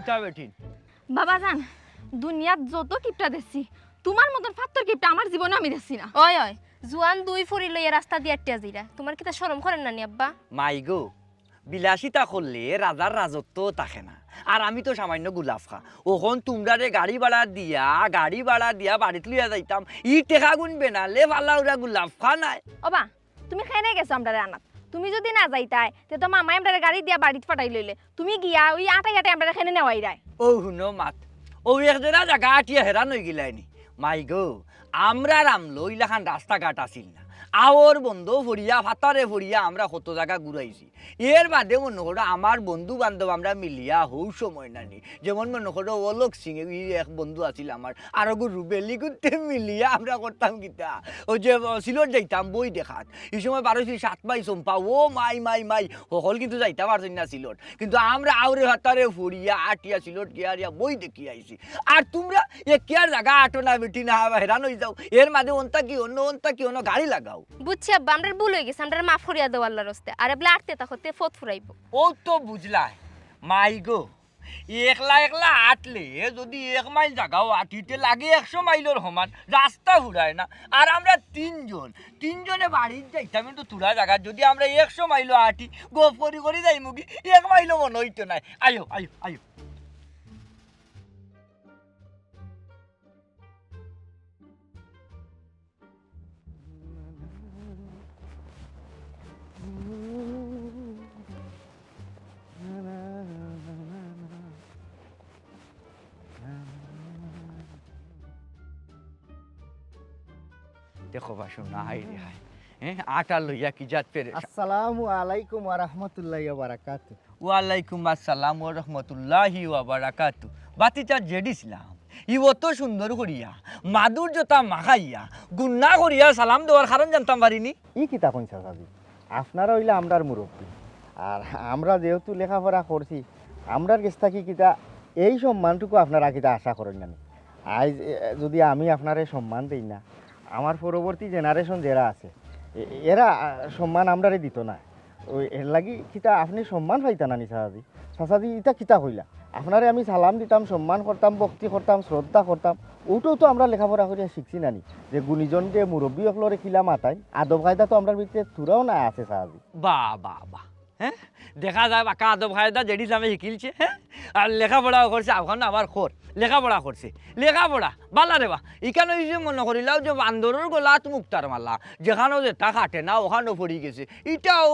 কিতা বেঠিন বাবা জান দুনিয়াত যত কিপটা দেখছি তোমার মতন ফাত্তর কিপটা আমার জীবনে আমি দেখছি না। ওই ওই জুয়ান দুই ফুরি লইয়া রাস্তা দিয়ে আটটিয়া যাইরা তোমার কিতা শরম করেন না নি আব্বা? মাই গো বিলাসিতা করলে রাজার রাজত্ব থাকে না। আর আমি তো সামান্য গুলাফ খা ওখন তোমরা গাড়ি ভাড়া দিয়া বাড়িতে লইয়া যাইতাম ই টেকা গুনবে না লে ভাল্লা ওরা গুলাফ খা নাই। ওবা তুমি খেনে গেছো আমরা আনাত, তুমি যদি না যাইতাই তে তো মামাই আমরা গাড়ি দিয়া বাড়িতে পাঠাই লইলে তুমি গিয়া ওই আটাই আমরা খেনে নেওয়াই রায়। ও শুনো মাত ও একজনা জায়গা আটিয়া হেরান হয়ে গেলাইনি। মাই গো আমরা রামলো ইলাখান রাস্তাঘাট আসিল না আওর বন্ধু ফরিয়া ফাতারে ফরিয়া আমরা কত জায়গা ঘুরাইছি। এর বাদে মনে করো আমার বন্ধু বান্ধব আমরা মিলিয়া হৌ সময় নানি যেমন মনে করো অলোক সিং এক বন্ধু আছিল আমার আর রুবেলি করতে মিলিয়া আমরা করতাম কিতা ওই যে সিলট যাইতাম বই দেখাত এই সময় বারোছি 7 মাই চম্পা ও মাই মাই মাই সকল কিন্তু যাইতাম পারছি না সিলট কিন্তু আমরা আউরে হাতারে ফরিয়া আটিয়া সিলট গিয়া বই দেখি আইছি। আর তোমরা এ কেয়ার জায়গা আটো না বেটি না হেরান হয়ে যাও এর মাঝে অন্তা কি অন্য গাড়ি লাগাও। বুঝছি আব্বা আমরা ভুল হয়ে গেছে আমরা মাফ করিয়া দেও আল্লাহর রাস্তে আর এবলা আটতে তাকতে ফত ফুরাইব। ও তো বুঝলাই মাই গো একলা আটলে যদি 1 মাইল জায়গাও আটিতে লাগে 100 মাইলের সমান রাস্তা ঘুরায় না। আর আমরা তিনজনে বাড়ির যাইতাম কিন্তু তুলা জায়গা যদি আমরা 100 মাইলও আটি গোপ করি যাই মুগি 1 মাইলও মনে হইতো নাই। আয়ো আয়ো আয়ো দেখো বাসো না হাই রে হাই আটা লইয়া কি জাত পেরে। আসসালামু আলাইকুম ওয়া রাহমাতুল্লাহি ওয়া বারাকাতুহু। ওয়ালাইকুম আসসালাম ওয়া রাহমাতুল্লাহি ওয়া বারাকাতু। বাতিটা জেডিছিলাম ই অত সুন্দর করিয়া মাধুর্যতা মাখাইয়া গুন্না করিয়া সালাম দেওয়ার কারণ জানতাম পারিনি। ই কিতা কইছা সাবি আপনারা হইলে আমরার মুরব্বী আর আমরা যেহেতু লেখাপড়া করছি আমরার কাছ থেকে কিতা এই সম্মানটুকু আপনারা কিতা আশা করেন না। আজ যদি আমি আপনারে সম্মান দেই না আমার পরবর্তী জেনারেশন যারা আছে এরা সম্মান আমরারে দিত না। ওই এর লাগি কিতা আপনি সম্মান পাইতা না নি সাহাদি সাসাদি ইটা কিতা কইলা আপনারে আমি সালাম দিতাম সম্মান করতাম ভক্তি করতাম শ্রদ্ধা করতাম ওটাও তো আমরা লেখাপড়া করিয়া শিখছি নানি যে গুণীজনকে মুরব্বী অকলরে কিলা মাতাই আদব কায়দা তো আমরা ভিতরে তুরাও না আছে সাহাদি। বা হ্যাঁ দেখা যায় বাঁকা আদব কায়দা জেডিস আমি শিখিলছে হ্যাঁ আর লেখাপড়াও করছে এখন আবার খোর লেখাপড়া করছে লেখাপড়া বালা রে বা এখানে যে মনে করিলাও যে বান্দরের গলাত মুক্তার মাল্লা যেখানেও যেটা কাটে না ওখানেও পড়ি গেছে এটাও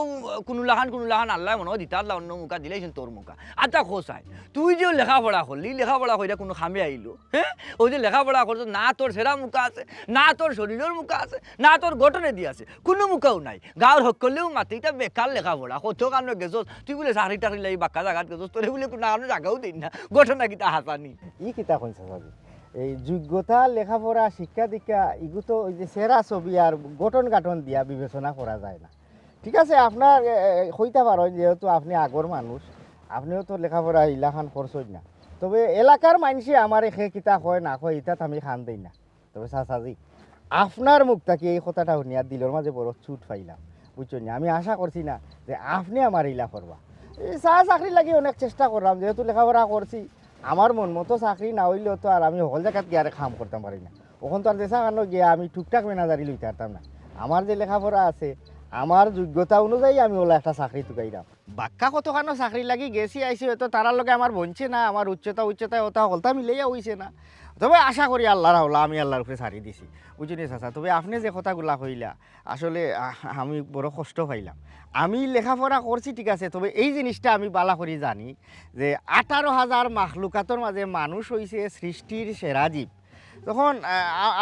কোনো লাখান আল্লাহ মনে হয় দিতা আল্লাহ অন্য মুখা দিলেছেন তোর মুখা। আচ্ছা খোসাই তুই যে লেখাপড়া করলি লেখাপড়া করিয়া কোনো খামে আইলো হ্যাঁ ওই যে লেখাপড়া করছো না তোর সেরা মুখা আছে না তোর শরীরের মুখা আছে না তোর গঠনে দিয়ে আছে কোনো মুখাও নাই গাঁর হক করলেও মাতি এটা বেকার লেখাপড়া কত কারণে গেছ তুই বলে চাকরি টাকরি লাগি বাক্কা জায়গাত গেছ তোর বলে কোনো কারণে জায়গাও দিন না গঠনা কিতা হাসানি। ই কিতা কইছা সাবি এই যোগ্যতা লেখাপড়া শিক্ষা দীক্ষা এগুলো তো ওই যে সেরা ছবি আর গঠন গাঠন দিয়া বিবেচনা করা যায় না। ঠিক আছে আপনার হইতে পারেন যেহেতু আপনি আগর মানুষ আপনিও তো লেখাপড়া ইলাখান করছেন না তবে এলাকার মানুষে আমার সে কিতা হয় না কয় ইতাত আমি খান দেই না। তবে চাচাজি আপনার মুখ থাকি এই কথাটা শুনিয়া দিলের মাঝে বড় ছুট পাইলাম বুঝছেন না। আমি আশা করছি না যে আপনি আমার ইলা করবা এই চাকরি লাগি অনেক চেষ্টা করলাম যেহেতু লেখাপড়া করছি আমার মন মতো চাকরি না হইলেও তো আর আমি হল জায়গাত গিয়ে আর কাম করতাম পারি না ওখান তো আর দেশা কারণ গিয়ে আমি টুকটাক ম্যানেজারি লইতে পারতাম না। আমার যে লেখাপড়া আছে আমার যোগ্যতা অনুযায়ী আমি ওলা একটা চাকরি টুকাইলাম বাক্কা কতখানো চাকরি লাগি গেছি আইসি হয়তো তারার লগে আমার বনছে না আমার উচ্চতায় ওটা হলতা মিলেইয়া হইছে না তবে আশা করি আল্লাহর হলা আমি আল্লাহর উপরে ছাড়ি দিছি বুঝিনি চাচা। তবে আপনি যে কথাগুলা কইলা আসলে আমি বড় কষ্ট পাইলাম। আমি লেখাপড়া করছি ঠিক আছে তবে এই জিনিসটা আমি বালা করি জানি যে 18,000 মাখলুকাতর মাঝে মানুষ হইছে সৃষ্টির সেরা জীব। তখন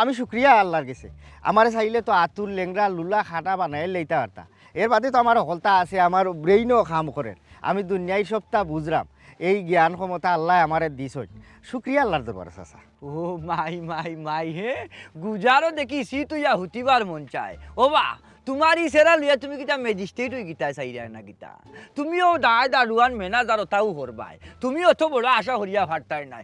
আমি শুক্রিয়া আল্লাহর গেছে আমার চাইলে তো আতুর লেংরা লুলা খাটা বানাই লইতে পারতা এর বাদে তো আমার হলতা আছে আমার ব্রেইনও কাম করে আমি দুনিয়ায় সবটা বুঝলাম এই জ্ঞান ক্ষমতা আল্লাহ আমার দিছই শুক্রিয়া আল্লাহর দরবারে চাচা। ও মাই হে গুজারও দেখিছি তুই হুতিবার মন চায় ও বা তোমার ই সেরা লইয়া তুমি কিতা ম্যাজিস্ট্রেট হই গিতা চাইরা না গিতা তুমিও দারুয়ান ম্যানেজার তাও করবাই তুমি অত বড় আশা করিয়া ফাটতাই নাই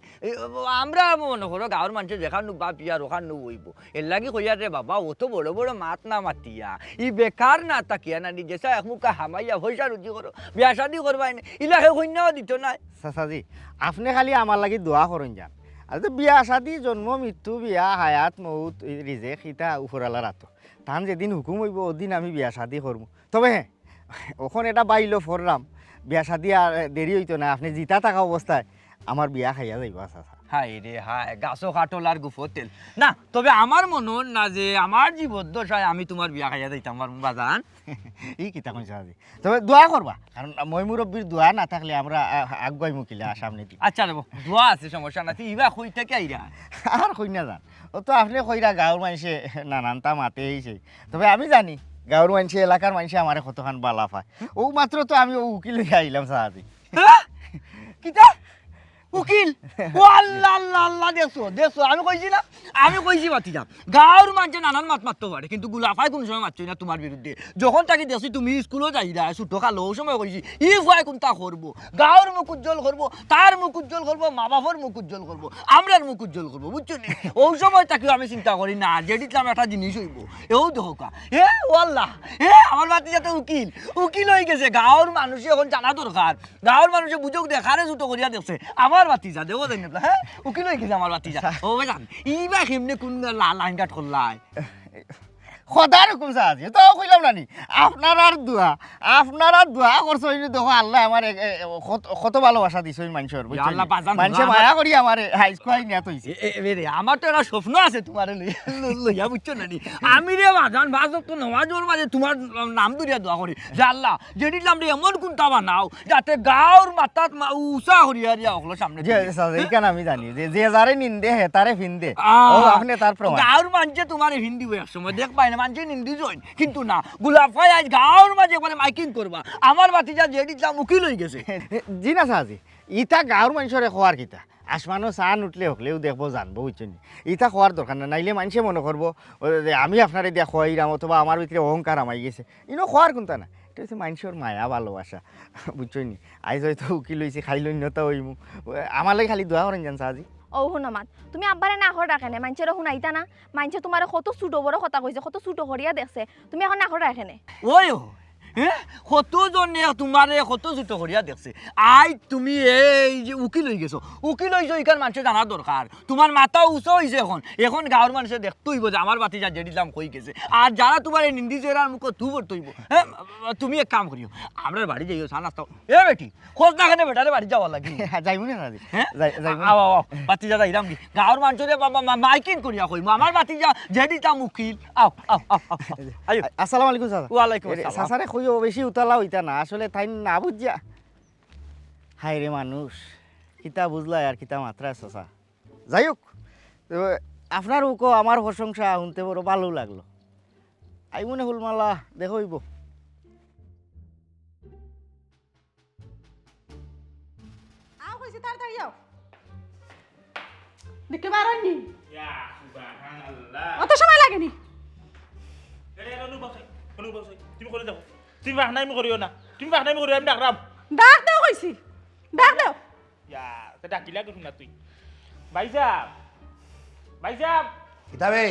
আমরা মনে করো গাঁৱৰ মানুষে যেখান বা পিয়ার ওখান বইব এর লাগি কইয়া রে বাবা অত বড় বড় মাত না মাতিয়া ই বেকার না তাকিয়া না নিজেসা এক মুখা হামাইয়া পয়সা রুজি করো বিয়া শাদি করবাই না ইলাহে কন্যাও দিত নাই চাচাজি আপনি খালি আমার লাগি দোয়া করেন যান আর তো বিয়া শাদি জন্ম মৃত্যু বিয়া হায়াত মৌত রিজেক ইটা উপরালা রাতো তান যেদিন হুকুম হইব ওদিন আমি বিয়া শাদি করবো তবে হ্যাঁ ওখানে এটা বাইলো ফরলাম বিয়া শাদি আর দেরি হইতো না আপনি জিতা থাকা অবস্থায় আমার বিয়া খাইয়া যাইবা চাচা হাই রে হাই গাছও কাটল আর গুফো তেল না তবে আমার মনে না যে আমার জীবদ্দশায় আমি তোমার বিয়া খাইয়া দিতাম আমার বাজান ই কিতা কইছে আজি তবে দোয়া করবা কারণ মই মুরব্বীর দোয়া না থাকলে আমরা আগুয়াই মুকিলে সামনে দি আচ্ছা রে দোয়া আছে সমস্যা নাই ইবা কই থেকে আইরা আর কই না যান ও তো আপনি কইরা গাঁৱৰ মানুষে নানানটা মাতে এইছে তবে আমি জানি গাঁৱৰ মানুষে এলাকার মানুষে আমারে কতখান বালা পায় ও মাত্র তো আমি ও উকিল হয়ে আইলাম সাহায্য কিতা উকিল ও আল্লাহ আল্লাহ আল্লাহ দেখছো দেখছো আমি কইছি বাতি যাম গাঁৱৰ মানুষে নানান মাত মারতে পারে কিন্তু গুলাফাই কোন সময় মারছই না তোমার বিরুদ্ধে যখন তাকে দেখছি তুমি স্কুলও যাইরা ছোটো কালো সময় কইছি ই ভয় কোনটা করবো গাঁৱৰ মুখ উজ্জ্বল করবো তার মুখ উজ্জ্বল করবো মা বাবার মুখ উজ্জ্বল করবো আমরার মুখ উজ্জ্বল করবো বুঝছো নি ওই সময় তাকেও আমি চিন্তা করি না যেদিতাম একটা জিনিস হইব এও দেখা ও আল্লাহ আমার বাতি যাতে উকিল হয়ে গেছে গাঁৱৰ মানুষে এখন জানা দরকার গাঁৱৰ মানুষে বুঝক দেখারে জুতো করিয়া দেখছে আমার বাতিজা দেবো জানি না হ্যাঁ উকিল হয়ে গেছে আমার বাতিজা ও ভাই ইবা কেমনে কোন লাইন কাট করলাই খোদার হুকুম সাহায্য তো কইলাম নানি আপনারা দোয়া করছো দেখো আল্লাহ আমার কত ভালোবাসা দিছ মানুষের মানুষে মায়া করি আমার হাইস খুয়াই নিয়া তৈছে আমার তো একটা স্বপ্ন আছে তোমার লইয়া বুঝছো নানি আমি রে বাজান বাজক তো নমাজর মাঝে তোমার নাম ধরিয়া দোয়া করি যে আল্লাহ যেটি নাম রে এমন কোনটা বানাও যাতে গাঁৱৰ মাতাত উষা হরিয়া রিয়া ওগুলো সামনে এইখানে আমি জানি যে যারে নিন্দে হে তারে ফিন্দে ও আপনি তার প্রমাণ গাঁৱৰ মানুষে তোমার হিন্দি এক সময় দেখ পাই না মানুষে নিন্দি জয়েন কিন্তু না গুলাফাই আজ গাঁৱৰ মাঝে মানে মাইকিং করবা আমার বাতিজা যেটি নাম উকিল হয়ে গেছে জি না সাহায্য ইটা গাঁৱৰ মানুষরে খোয়ার কিতা আসমানো চান উঠলে হকলেও দেখবো জানবো বুঝছেন ইটা খোয়ার দরকার না নাইলে মানুষে মনে করবো আমি আপনারে দিয়া খোয়াইরাম অথবা আমার ভিতরে অহংকার আমাই গেছে ইনো খোয়ার কোনটা না এটা হচ্ছে মানুষের মায়া ভালোবাসা বুঝছেন আজ হয়তো উকিল হয়েছে খাইলন্যতা হইমু আমার লাগে খালি দোয়া করেন জান সাহায্য ও শুনমাত তুমি আব্বারে না হর রাখেনে মানুষের শুনাইতা না মানুষে তোমার কত ছোটো বড় কথা কইছে কত ছোটো করিয়া দেখছে তুমি এখন না হর রাখেনে ওই কতজনে তোমারে কত জুতো করিয়া দেখছে আই তুমি এই যে উকিল হয়ে গেছো উকিল হয়েছো এখান মানুষের জানা দরকার তোমার মাথা উঁচু হয়েছে এখন গাঁৱৰ মানুষে দেখতে হইব যে আমার বাতি যা যেটি দাম কই গেছে আর যারা তোমার এই নিন্দি চেরার মুখ তু করতে হইব হ্যাঁ তুমি এক কাম করিও আমরা বাড়ি যাইও চা নাস্তা বেটি খোঁজ না খানে বেটারে বাড়ি যাওয়া লাগে যাইব না হ্যাঁ বাতি যা যাইরাম কি গাঁৱৰ মানুষরে মাইকিং করিয়া কইব আমার বাতি যা যেটি দাম উকিল আও আসসালামু আলাইকুম স্যার ওয়ালাইকুম আসসালাম সাসারে কইও বেশি উতলা হইতা না আসলে তাই না বুঝিয়া হাই রে মানুষ কিতা বুঝলা আর কিতা মাত্রা চাচা যাই হোক আপনার উকো আমার প্রশংসা শুনতে বড় ভালো লাগলো আই মনে হল মালা দেখো হইব আও কইছি তাড়াতাড়ি আও দেখতে পারোনি ইয়া সুবহানাল্লাহ অত সময় লাগেনি এরে অনুভব তুমি করে দাও তুমি বাহনাই করিও না তুমি বাহনাই করিও আমি ডাকরাম ডাক দাও কইছি ডাক দাও ইয়া তে ডাকিলা কিছু না তুই ভাইসাব কিতাবে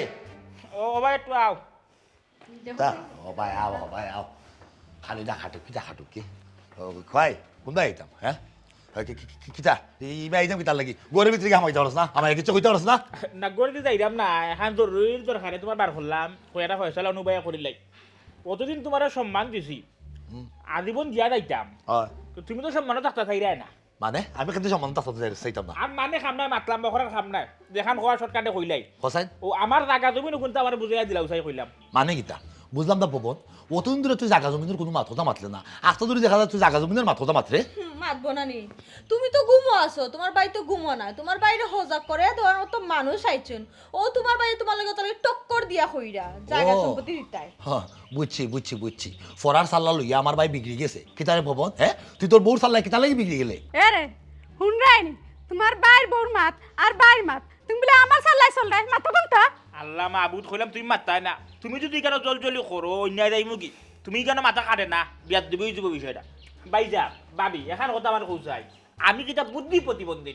ও ভাই একটু আও তা ও ভাই আও খালি ডাকাটু কি কয় কোনটা আইতাম হ্যাঁ কিতা ইবা আইতাম কিতার লাগি গরে ভিতরে আমাকে যাওয়ারস না আমার কিছু কইতে পারস না না গরে দিতে যাইরাম না এখন জরুরি দরকারে তোমার বার করলাম কয়টা ফয়সালা অনুবায় করিলাই কতদিন তোমার সম্মান দিছি আজীবন দিয়া যাইতাম তুমি তো সম্মানও থাকতে চাইরাই না মানে আমি কিন্তু সম্মান চাইতাম না আর মানে খাম নাই মাতলাম বখরার খাম নাই দেখান খোয়া শর্টকাটে কইলাই হোসাইন ও আমার জায়গা তুমি নকুনটা আমার বুঝাইয়া দিলা উসাই কইলাম মানে কিতা বুঝলাম না পবন অতদিন ধরে তুই জাগা জমিনের কোনো মাথা মাতলে না আজকে ধরে দেখা যায় তুই জাগা জমিনের মাথা মাত্রে মাতবো না নি তুমি তো ঘুমো আছো তোমার বাড়ি তো ঘুমো না তোমার বাইরে হজাক করে তোমার মতো মানুষ আইছেন ও তোমার বাড়ি তোমার লগে তাহলে টক্কর দিয়া কইরা জায়গা সম্পত্তি দিতাই হ্যাঁ বুঝছি ফরার সাল্লা লইয়া আমার ভাই বিগড়ি গেছে কিতারে পবন হ্যাঁ তুই তোর বউর সাল্লা কিতা লাগি বিগড়ি গেলে এরে হুন রাইনি তোমার বাইর বউর মাত আর বাইর মাত তুমি বলে আমার চাল্লাই চললাই মাথা বলতা আল্লাহ মাহবুদ কইলাম তুমি মাত্তাই না তুমি যদি কেন জলজলি করো অন্যায় যাই মুগি তুমি কেন মাথা কাটে না বিয়াত দিবই যাব বিষয়টা বাইজা ভাবি এখন কথা আমার কৌশাই আমি কিটা বুদ্ধি প্রতিবন্ধী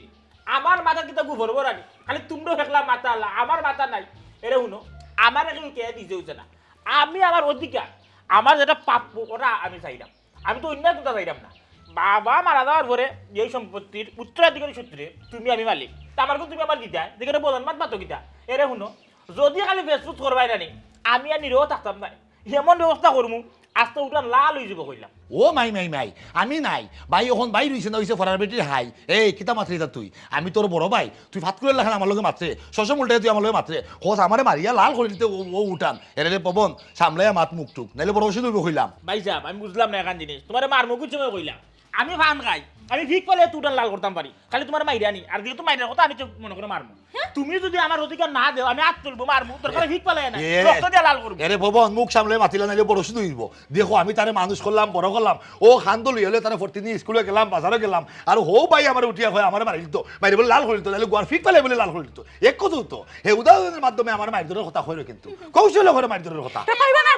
আমার মাথা কিটা গুভর বরানি খালি তোমরা দেখলাম মাথা আল্লাহ আমার মাথা নাই এরে শুনো আমার এখন কে দিতে হচ্ছে না আমি আমার অধিকার আমার যেটা প্রাপ্য ওরা আমি চাইলাম আমি তো অন্যায় কোথা চাইলাম না বাবা মারা যাওয়ার পরে এই সম্পত্তির উত্তরাধিকারী সূত্রে তুমি আমি মালিক তা আমার তুমি আমার দিতা যেখানে প্রধান মাত মাতো গীতা এরে শুনো যদি খালি ফেসবুক করবাই না আমি আর নিরেও থাকতাম না এমন ব্যবস্থা করবো আস্তে উঠান লাল হয়ে যাব কইলাম ও মাই মাই মাই আমি নাই ভাই এখন ভাই রইছে না হইছে ফরার বেটির হাই এই কিতা মাত্রে তা তুই আমি তোর বড় ভাই তুই ফাত করে লেখান আমার লগে মাত্রে শশ উল্টাই তুই আমার লগে মাত্রে হোস আমারে মারিয়া লাল করে দিতে ও উঠান এরে রে পবন সামলাইয়া মাত মুখ টুক নাইলে বড় ওষুধ কইলাম ভাই সাহেব আমি বুঝলাম না এখান জিনিস তোমার মার মুখের সময় কইলাম আমি ফান খাই আমি ঠিক পেলে তুটান লাল করতাম পারি খালি তোমার মাইরানি আর যেহেতু মাইরার কথা আমি তো মনে করে মারবো তুমি যদি আমার অধিকার না দেও আমি হাত তুলবো মারবো তোর কাছে ঠিক পেলে না রক্ত দিয়ে লাল করবো এরে ভবন মুখ সামলে মাতিলা নাইলে বড় ওষুধ হইব দেখো আমি তারে মানুষ করলাম বড় করলাম ও খান্দল হইলে তারে ভর্তি নিয়ে স্কুলে গেলাম বাজারে গেলাম আর হো ভাই আমার উঠিয়া হয় আমার মারি দিত মারি বলে লাল করে দিত নাহলে গোয়ার ফিক পেলে বলে লাল করে দিত এক কথা হতো হে উদাহরণের মাধ্যমে আমার মারি ধরার কথা হইল কিন্তু কৌশল করে মারি ধরার কথা খাইবা না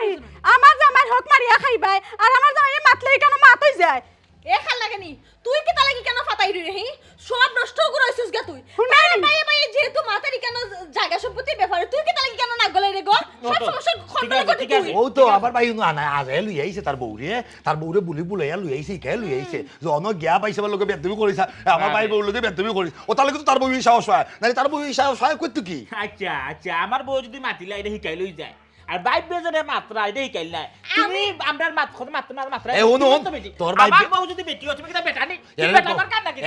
আমার জামাই হক মারিয়া খাইবাই আর আমার জামাই মাতলেই কেন মাতই যায় এ খাল লাগেনি তুই কি তা লাগি কেন ফাটাই রে হি সব নষ্ট করে হইছিস গা তুই শুনাই নি। ভাই ভাই যেহেতু মাতারি কেন জায়গা সম্পত্তির ব্যাপারে তুই কি তা লাগি কেন না গলে রে গো সব সমস্যা খন্ডন করতে ঠিক আছে। তুই ও তো আবার ভাই আনা আজে লুই আইছে তার বউরে বুলি বুলাইয়া লুই আইছে কে লুই আইছে জন গিয়া পাইছে লোকে বেদবি করিছা আমার ভাই বউ লোকে বেদবি করিস ও তাহলে তো তার বউ সাহস হয় নাহলে তার বউ সাহস হয় কইতো কি আচ্ছা আচ্ছা আমার বউ যদি মাতিলা এটা শিকাই লই যায় আর বাইক বেজনে মাত্রা এটা শিকাই নাই তুমি আমরার মাত খত মাত্রা মাত্রা এ হনো তোর ভাই আমার বউ যদি বেটি হয় তুমি কি বেটা নি আমার কান নাকি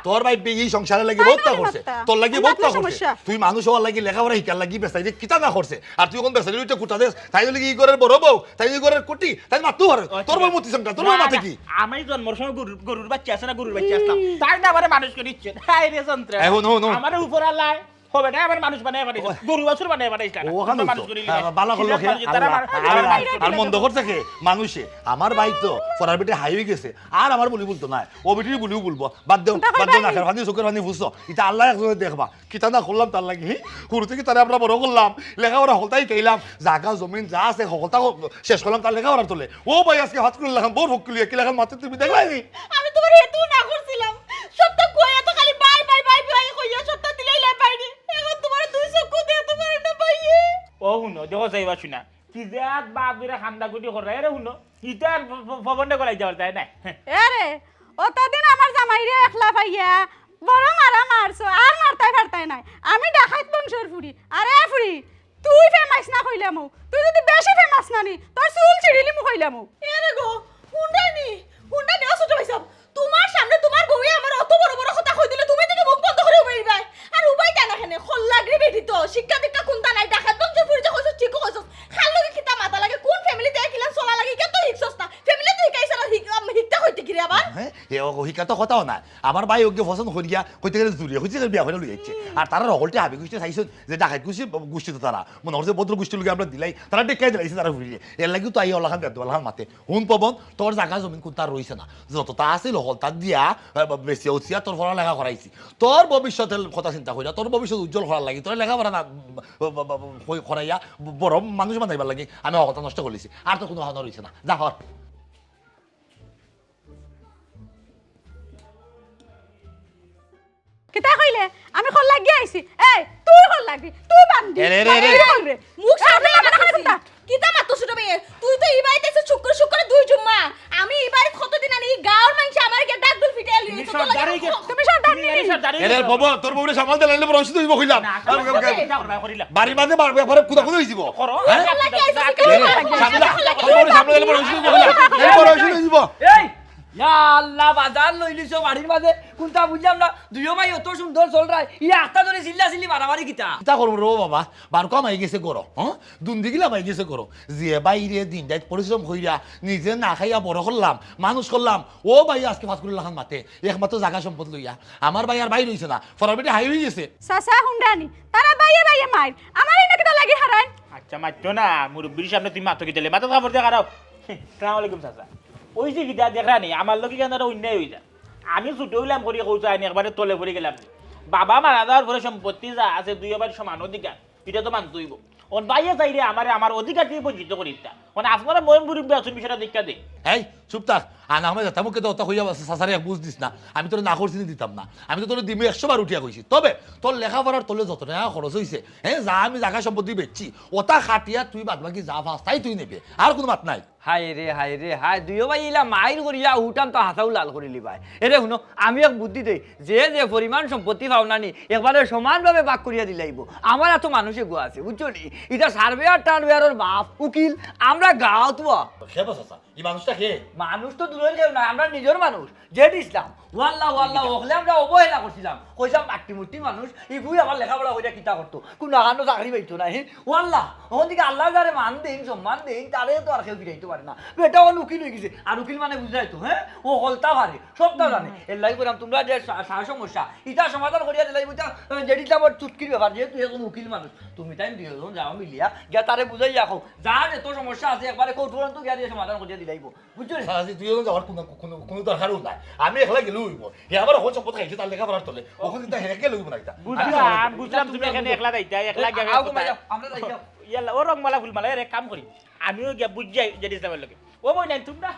তোর ভাই এই সংসারে লাগি বহুতটা করছে মাত্রা। তোর লাগি আমার বহুতটা কি করছে সমস্যা? তুই মানুষ হওয়ার লাগি লেখাপড়া শিকার লাগি বেসাইতে কিতা না করছে আর তুই কোন বেসাইতে উইটা কুটা দেস তাই লাগি ই করে বড় বউ তাই ই করে কোটি তাই মাতু হরে তোর বউ মতি সংসার তোর বউ মাতে কি আমি জন্মের সময় গরুর বাচ্চা আছে না গরুর বাচ্চা আসলাম তাই না আমারে মানুষ করে দিচ্ছে হাই রে যন্ত্র এখন আমার উপর আল্লাহ হবে না আমার মানুষ বানায় বানাইছে গরু বাছুর বানায় বানাইছে ও খানো মানুষ তো করি বালা করলো আর মন্দ করছে কে মানুষে আমার ভাই তো ফরার বেটে হাই হয়ে গেছে আর আমার বলি বলতো না ও বেটির বলিও বলবো বাদ দেও না খানি চোখের পানি বুঝছো এটা আল্লাহ একজনে দেখবা কিতা না করলাম তার লাগি শুরু থেকে তারা আমরা বড় করলাম লেখাপড়া হলতাই খাইলাম জাগা জমিন যা আছে হলতা শেষ করলাম তার লেখাপড়া তোলে ও ভাই আজকে হাত করে লেখাম বোর ভক্তি কি লেখাম মাত্র তুমি দেখলাই আমি তোমার হেতু না করছিলাম সবটা কইয়া তো খালি বাই বাই বাই বাই কইয়া সবটা দিলাই লাই বাইরে এখন তোমার দুই চক্ষু দিয়ে তোমার না পাইয়ে ও হুনো দেখো যাইবা শুনা কি জাত বাপ দুরা খান্দা গুটি করে রে হুনো ইটা ভবনটা গলাই যাওয়ার তাই না এরে অতদিন আমার জামাইরে একলা পাইয়া বড় মারা মারছো আর মারতাই ফারতাই নাই আমি ডাকাত বংশের ফুরি আরে ফুরি তুই ফেমাস না কইলামু তুই যদি বেশি ফেমাস না নি তোর চুল ছিড়িলি মু কইলামু এরে গো হুন্ডানি ছোট ভাই সব তোমার সামনে তোমার বউয়ে আমার অত বড় বড় কথা কই দিলে তুমি থেকে মুখ বন্ধ করে উবাই ভাই আর উবাই কেন এখানে খল লাগরি বেটি তো শিক্ষা দীক্ষা কোনটা নাই ডাকাত বংশের ফুরি যে কইছস ঠিক কইছস খাল লগে কিতা মাথা লাগে কোন ফ্যামিলিতে কিলা চলা লাগে কে তো হিকছস না ফ্যামিলি তুই কাইছ না হিকটা কইতে কি রে আবার হ্যাঁ এ শিকা তো কথাও না আমার ভাই ওকে পছন্দ করিয়া কইতে গেলে জুড়িয়া হইছে বিয়া করে লই যাচ্ছে আর তারা রহলটা হাবি গুষ্টি চাইছেন যে ডাকাত গুষ্টি গোষ্ঠী তো তারা মনে হচ্ছে ভদ্র গোষ্ঠী লোকে আমরা দিলাই তারা ডেকাই দিলাইছে তারা ঘুরিয়ে এর লাগি তো আই ওলাখান বেদ ওলাখান মাতে হুন পবন তোর জায়গা জমিন কোন তার রইছে না যত তা আছিল হল তার দিয়া বেশি হচ্ছিয়া তোর পড়া লেখা করাইছি তোর ভবিষ্যতের কথা চিন্তা করিয়া তোর ভবিষ্যৎ উজ্জ্বল করার লাগি তোর লেখাপড়া না করাইয়া বড় মানুষ বানাইবার লাগি আমি অকথা নষ্ট করেছি আর তো কোনো হানো রইছে না যা হর কিতা কইলে আমি খল লাগি আইছি এই তুই খল লাগবি তুই বান্দি এরে, এরে, এরে। রে মুখ সামনে আমার আমার কথা কিতা মাত্র ছোট মেয়ে তুই তো এই বাড়িতে এসে শুক্র শুক্র দুই জুম্মা আমি এই বাড়িতে কতদিন আনি গাঁর মানুষ আমার কে ডাক দুল ফিটে এলি তুমি সব ডান নি এরে বাবা তোর বউরে সামাল দিলে বড় অসুস্থ হইব কইলাম বাড়ির মাঝে ব্যাপারে কুদা কুদা হইব হ্যাঁ সামনে দিলে বড় অসুস্থ হইব কইলাম বড় অসুস্থ হইব এই ইয়া আল্লাহ বাজার লই লিছো বাড়ির মাঝে কোনটা বুঝলাম না দুইও ভাই অত সুন্দর চল রায় ই আত্তা ধরে চিল্লা চিল্লি মারামারি কিতা চিন্তা করবো রো বাবা বার কম আই গেছে করো হ্যাঁ দুন্দি গিলাম আই গেছে করো যে বাইরে দিন রাত পরিশ্রম কইরা নিজে না খাইয়া বড় করলাম মানুষ করলাম ও ভাই আজকে ফাঁস করে লাখান মাতে একমাত্র জায়গা সম্পদ লইয়া আমার ভাই আর ভাই রইছে না ফরার বেটে হাই হয়ে গেছে সাসা হুন্ডানি তারা বাইয়ে বাইয়ে মার আমার এনে কিতা লাগি হারাই আচ্ছা মাত্র না মুরব্বির সামনে তুমি মাত্র কি দিলে মাথা খবর দিয়ে খারাপ সালাম আলাইকুম চাচা ওই যে গীতা দেখা নি আমার লোক কেন অন্যায় হয়ে যায় আমি ছুটে হইলাম করি কৌচা আইনি একবারে তলে পড়ে গেলাম বাবা মারা যাওয়ার পরে সম্পত্তি যা আছে দুই ভাই সমান অধিকার, এটা তো মানতে হইব। ওন বাইরে চাইলে আমার অধিকার দিয়ে বঞ্চিত করি তা মানে আপনারা মন মুরব্বী আছেন বিষয়টা দীক্ষা দেয়। এই চুপ থাক, আর না যেতাম মুখে তো অত হইয়া সাসারে বুঝ দিস না, আমি তোর না করছি দিতাম না, আমি তো তোর দিমি 100 বার উঠিয়া কইছি। তবে তোর লেখাপড়ার তোলে যত টাকা খরচ হয়েছে, হ্যাঁ যা আমি জায়গা সম্পত্তি বেচছি ওটা খাটিয়া তুই বাদ বাকি যা ফাস তাই তুই নেবে, আর কোনো মাত নাই। হাই রে হাই দুইও ভাই ইলা মাইর করিয়া উঠান তো হাতাও লাল করিলি ভাই। এরে শুনো আমি এক বুদ্ধি দেই, যে যে পরিমাণ সম্পত্তি পাওনানি একবারে সমানভাবে ভাগ করিয়া দিলাইব। আমার এত মানুষে গো আছে বুঝছো নি, এটা সার্ভেয়ার টার্ভেয়ারের বাপ উকিল, আমরা গাঁও তো খেয়ে বস এই মানুষটা খেয়ে মানুষ তো দূরের কেউ না, আমরা নিজের মানুষ যে দিছিলাম ওয়াল্লাহ ওখলে আমরা অবহেলা করছিলাম, কইসাম মাটি মুটি মানুষ ইগুই আমার লেখাপড়া কইরা কিতা করতো, কোন আগানো চাকরি পাইতো না। ওয়াল্লাহ ওখান থেকে আল্লাহ যারে মান দেন সম্মান দেন তারে তো আর কেউ ফিরাইতে পারে না। বেটা ও উকিল হয়ে গেছে, আর উকিল মানে বুঝাই তো, হ্যাঁ ও হলতা পারে সবটা জানে। এর লাই করলাম তোমরা যে সমস্যা ইটা সমাধান করিয়া দিলাই বুঝা, যেটা আমার চুটকির ব্যাপার, যেহেতু এখন উকিল মানুষ তুমি তাই দুজন যাও মিলিয়া গিয়া তারে বুঝাই রাখো, যার এত সমস্যা আছে একবারে কোর্ট পর্যন্ত গিয়া দিয়ে সমাধান করিয়া দিলাইব বুঝছো। তুই যাওয়ার কোনো দরকারও নাই, আমি একলা গেলেও হইব। হে আমার ওখানে সম্পদ খাইছে তার লেখাপড়ার তোলে, ওখানে কিন্তু হেকে লইব না। এটা বুঝলাম তুমি এখানে একলা যাইতা, একলা গিয়া আমরা যাই ইয়াল্লা ও রংমালা ফুলমালা এর এক কাম করি, আমিও গিয়া বুঝাই যে ইসলামের লোকে ও বই নাই তোমরা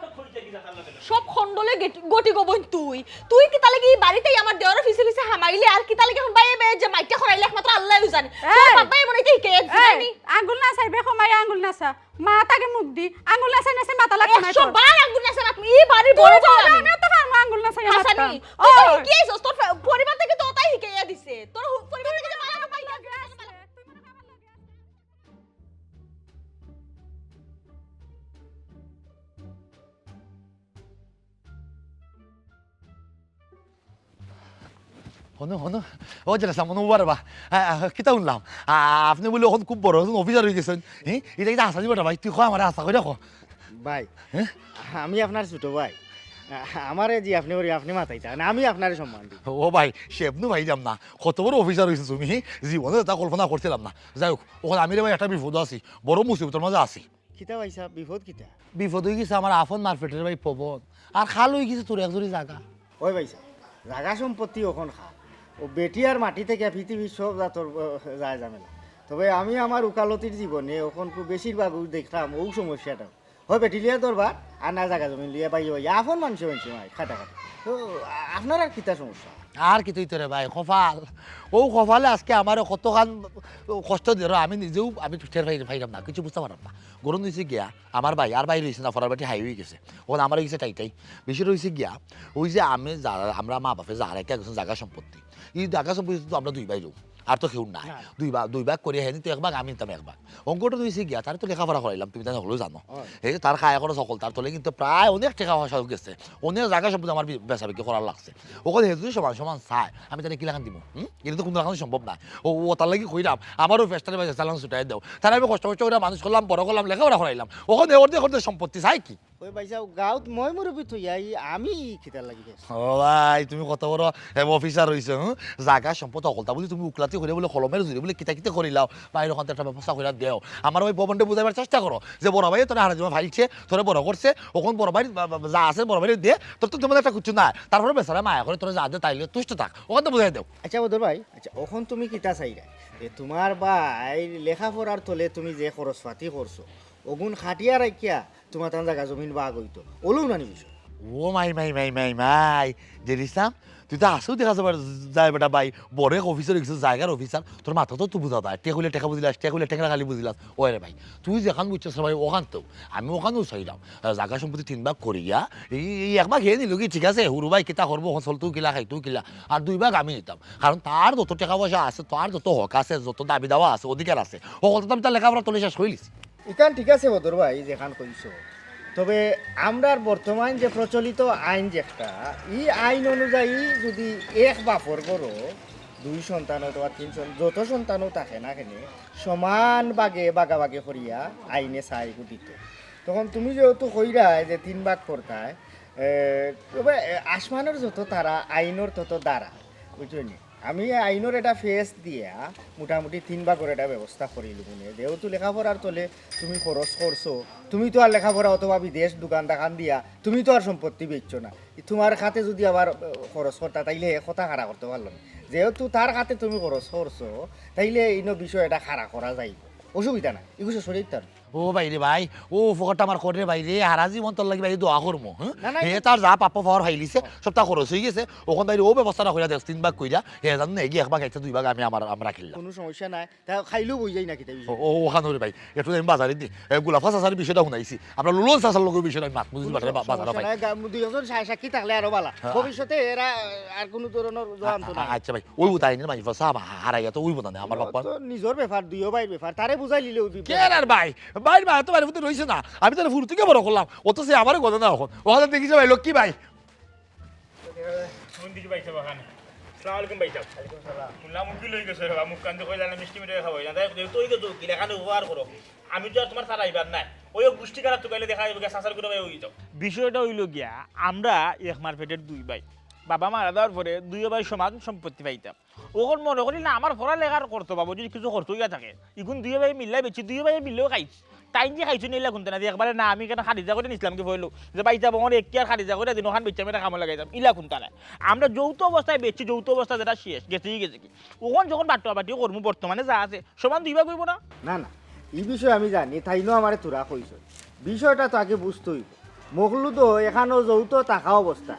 সব খন্ডলে গটি গবন তুই কি তালে কি বাড়িতেই আমার দেওয়ার ফিসে ফিসে হামাইলে আর কি তালে কি এখন বাইরে যে মাইকে খরাইলে একমাত্র আল্লাহই জানে। তোর বাবাই মনে কি কে জানি আঙ্গুল না চাইবে সময় আঙ্গুল নাচা মা তাকে মুখ দি আঙ্গুল নাচাই নাচাই মাথা লাগবে না। 100 বার আঙ্গুল নাচা না এই বাড়ির বড় বড় আমি তো পারবো আঙ্গুল নাচাই হাসানি তুই কি আইছস তোর পরিবার থেকে তো তাই শিখাইয়া দিছে তোর পরিবার থেকে যে মারা পাই হনু হনু ও যেটা মনে পারবা কিতা শুনলাম আপনি বলে ওখানে খুব বড় অফিসার হয়ে গেছেন, হ্যাঁ এটা এটা আশা দিবা ভাই, তুই খো আমার আশা করে রাখো ভাই আমি আপনার ছোট ভাই, আমারে জি আপনি করি আপনি মাথাইতা না, আমি আপনার সম্মান দিই। ও ভাই সেবনু ভাই যাম না, কত বড় অফিসার হয়েছে তুমি, জীবনে তা কল্পনা করছিলাম না। যাই হোক ওখানে আমি রে ভাই একটা বিপদ আছি, বড় মুসিবতের মাঝে আছি। কিতা ভাইসা বিপদ কিতা? বিপদ হয়ে গেছে আমার আফন মার্কেটের ভাই পবন, আর খাল হয়ে গেছে তোর একজোড়ি জায়গা। ওই ভাইসা জাগা সম্পত্তি ওখন খা ও বেটি আর মাটি থেকে পৃথিবীর সব জাতর যায় ঝামেলা। তবে আমি আমার উকালতির জীবনে ওখন খুব বেশিরভাগ দেখলাম ও সমস্যাটা হয় বেটি লিয়া দরবার আর না জায়গা জমি লিয়া পাই ভাই আপন মানুষ মাই খাটা খাটা। তো আপনার আর কিতা সমস্যা? আর কি তুই তোরে ভাই কপাল, ও কপালে আজকে আমার কতখান কষ্ট দিল আমি নিজেও আমি ঠের পাইলাম না, কিছু বুঝতে পারলাম না। গরম দিয়েছে গিয়া আমার ভাই আর বাইরে হয়েছে না, ফরার বাটি হাই হয়ে গেছে, ওখানে আমার গেছে টাইটাই বেশি রয়েছে গিয়া ওই যে আমি আমরা মা বাপে যারা একটা একজন জায়গা সম্পত্তি, এই জায়গা সম্পত্তি তো আমরা দুই ভাই লোক আর তো কেউ নাই, দুই ভাগ করে হেনি তো এক ভাগ আমি নিতাম এক ভাগ। অঙ্কটা হয়েছে গিয়া তার তো লেখাপড়া করাইলাম, তুমি তাই হলেও জানো, এই তার খায় এখন সকল তার তোলে কিন্তু প্রায় অনেক টাকা পয়সা গেছে, অনেক জায়গা সম্পত্তি আমার বেচা বিক্রি করার লাগছে। ওখানে হেতু সমান সমান চায় আমি তাহলে কিলাখান দিব, এটা তো কোনো রাখানো সম্ভব না। ও তার লাগি কইলাম আমারও ফেস্টারে বাজে চালান ছুটাই দাও, তার আমি কষ্ট কষ্ট করে মানুষ করলাম, বড় করলাম, লেখাপড়া করাইলাম, ওখানে ওদের সম্পত্তি চাই কি? ওই ভাইসা গাঁৱত মই মুরব্বী থই আমি খিতার লাগি গেছি। ও ভাই তুমি কত বড় অফিসার হয়েছে, জায়গা সম্পদ অকলতা বলি তুমি উকলাতি করে বলে কলমের জুড়ে বলে কিতা কিতা করিলাও বাইরে ওখান একটা ব্যবস্থা করে দেও। আমার ওই ভবনটা বুঝাবার চেষ্টা করো যে বড় ভাই তোরা হারা জমা ফাইলছে, তোরা বড় করছে, ওখান বড় ভাই যা আছে বড় ভাই দিয়ে তোর তো তোমাদের একটা কিছু নাই, তারপরে বেচারা মায়া করে তোরা যা দে তাইলে তুষ্ট থাক, ওখান তো বুঝাই দেও। আচ্ছা বদর ভাই, আচ্ছা ওখন তুমি কিতা চাইরা তোমার ভাই লেখাপড়ার তলে তুমি যে খরচ পাতি করছো ওগুন খাটিয়া রাখিয়া তোমার তান জায়গা জমিন বাঘ হইতো ওলেও না নিবিস। ও মাই জেরিসাম তুই তো আসেও দেখা যাবার যায় বেটা ভাই, বড় এক অফিসার হয়েছিস জায়গার অফিসার, তোর মাথা তো তুই বুঝা দেয় টেকুলে টেকা বুঝিলাস, টেকুলে টেকা খালি বুঝিলাস। ও রে ভাই তুই যেখান বুঝছিস ভাই ওখান তো আমি ওখানেও চাইলাম জায়গা সম্পত্তি 3 ভাগ করিয়া এই 1 ভাগ খেয়ে নিল কি ঠিক আছে, হুরু ভাই কিতা করবো চল তুই কিলা খাই তুই কিলা, আর 2 ভাগ আমি নিতাম, কারণ তার যত টাকা পয়সা আছে, তার যত হক আছে, যত দাবি দেওয়া আছে, অধিকার আছে, সকল তো আমি তার লেখাপড়া তোলে শেষ হইলিস। ইকান ঠিক আছে বদর ভাই যেখান কইছো, তবে আমরার বর্তমান যে প্রচলিত আইন যেটা এই আইন অনুযায়ী যদি এক বাপর করো 2 সন্তান অথবা 3 সন্তান যত সন্তানও থাকে না কেন সমান ভাগে বাগাবাগে করিয়া আইনে চাই দিত, তখন তুমি যেহেতু কইরা যে 3 ভাগ করতায় তবে আসমানের যত তারা আইনের তত দ্বারা বুঝলি। আমি আইনের এটা ফেস দিয়া মোটামুটি 3 ভাগের এটা ব্যবস্থা করিলি মনে, যেহেতু লেখাপড়ার তলে তুমি খরচ করছো, তুমি তো আর লেখাপড়া অথবা বিদেশ দোকান দাকান দিয়া তুমি তো আর সম্পত্তি বেচছো না, তোমার খাতে যদি আবার খরচ করতা তাইলে কথা খাড়া করতে পারলাম। যেহেতু তার হাতে তুমি খরচ করছো তাইলে ইনো বিষয় এটা খাড়া করা যাইব অসুবিধা নাই এগুলো শরীর তার ও বাইরে ভাই ও ফকরটা আমার করে বাইরে হারা জীবন তোর লাগি বাইরে দোয়া করবো না, না, হে তার যা পাপ্পা পাওয়ার হাইলিছে সবটা খরচ হয়ে গেছে ওখান বাইরে ও ব্যবস্থাটা কইরা দেখ 3 ভাগ কইরা হে জানো না এগিয়ে 1 ভাগ একটা 2 ভাগ আমি আমরা খেললাম কোনো সমস্যা নাই তা খাইলেও বই যাই নাকি তাই ও ওখানে ভাই একটু আমি বাজারে দি গোলাপ চাষার বিষয়টা শুনাইছি আমরা লুলন চাষার লোকের বিষয়টা আমি মাত বুঝতে পারে বাজারে ভাই দুইজন সাক্ষী থাকলে আরো ভালো ভবিষ্যতে এরা আর কোনো ধরনের জড়ান্ত না আচ্ছা ভাই ওই তাই না মাই ফসা হারাইয়া তো ওই বনা আমার বাপ্পা তো নিজের ব্যাপার দুইও ভাই ব্যাপার তারে বুঝাই লিলেও কে আর ভাই ভাই ভাই তো বাইরে রইছে না আমি তাহলে ফুল থেকে বড় করলাম ও তো সে আমারও কথা না এখন ওখানে দেখিছে ভাই লক্ষ্মী ভাই শুন দিছি ভাই সাহেব খানে আসসালামু আলাইকুম ভাই সাহেব ওয়ালাইকুম সালাম মুল্লা মুখি লই গেছে রে মুখ কান্দে কইলা না মিষ্টি মিঠাই খাওয়াই না তাই তুই গেছো কি লেখানো উপহার করো আমি তো আর তোমার সারা আইবার নাই ওই গোষ্ঠী কারা তো গাইলে দেখা যাবে সাসার করে ভাই ওই যাও বিষয়টা হইল গিয়া আমরা এক মারপেটের 2 ভাই বাবা মারা দেওয়ার পরে 2 ভাই সমান সম্পত্তি পাইতাম ওখন মনে করি না আমার পড়া লেখার করতো বাবু যদি কিছু করতো ইয়া থাকে এখন 2 ভাই মিল্লাই বেশি 2 ভাই মিললেও খাইছি টাইম যে খাইছো নিলা কোনটা না একবারে না আমি কেন খারিজা করে নিছিলামকে বললো যে ভাই যাব আমার একটি আর খারিজা করে দিন ওখান বেচা মেটা কামে লাগাইতাম ইলা কোনটা না আমরা যৌথ অবস্থায় বেচছি যৌথ অবস্থা যেটা শেষ গেছেই গেছে কি ওখান যখন বাট্টাবাটিও করবো বর্তমানে যা আছে সমান 2 ভাগ হইব না না না এই বিষয়ে আমি জানি তাইনো আমারে তোরা কইছ বিষয়টা তো আগে বুঝতে হইব মখলুদ এখানো যৌথ থাকা অবস্থা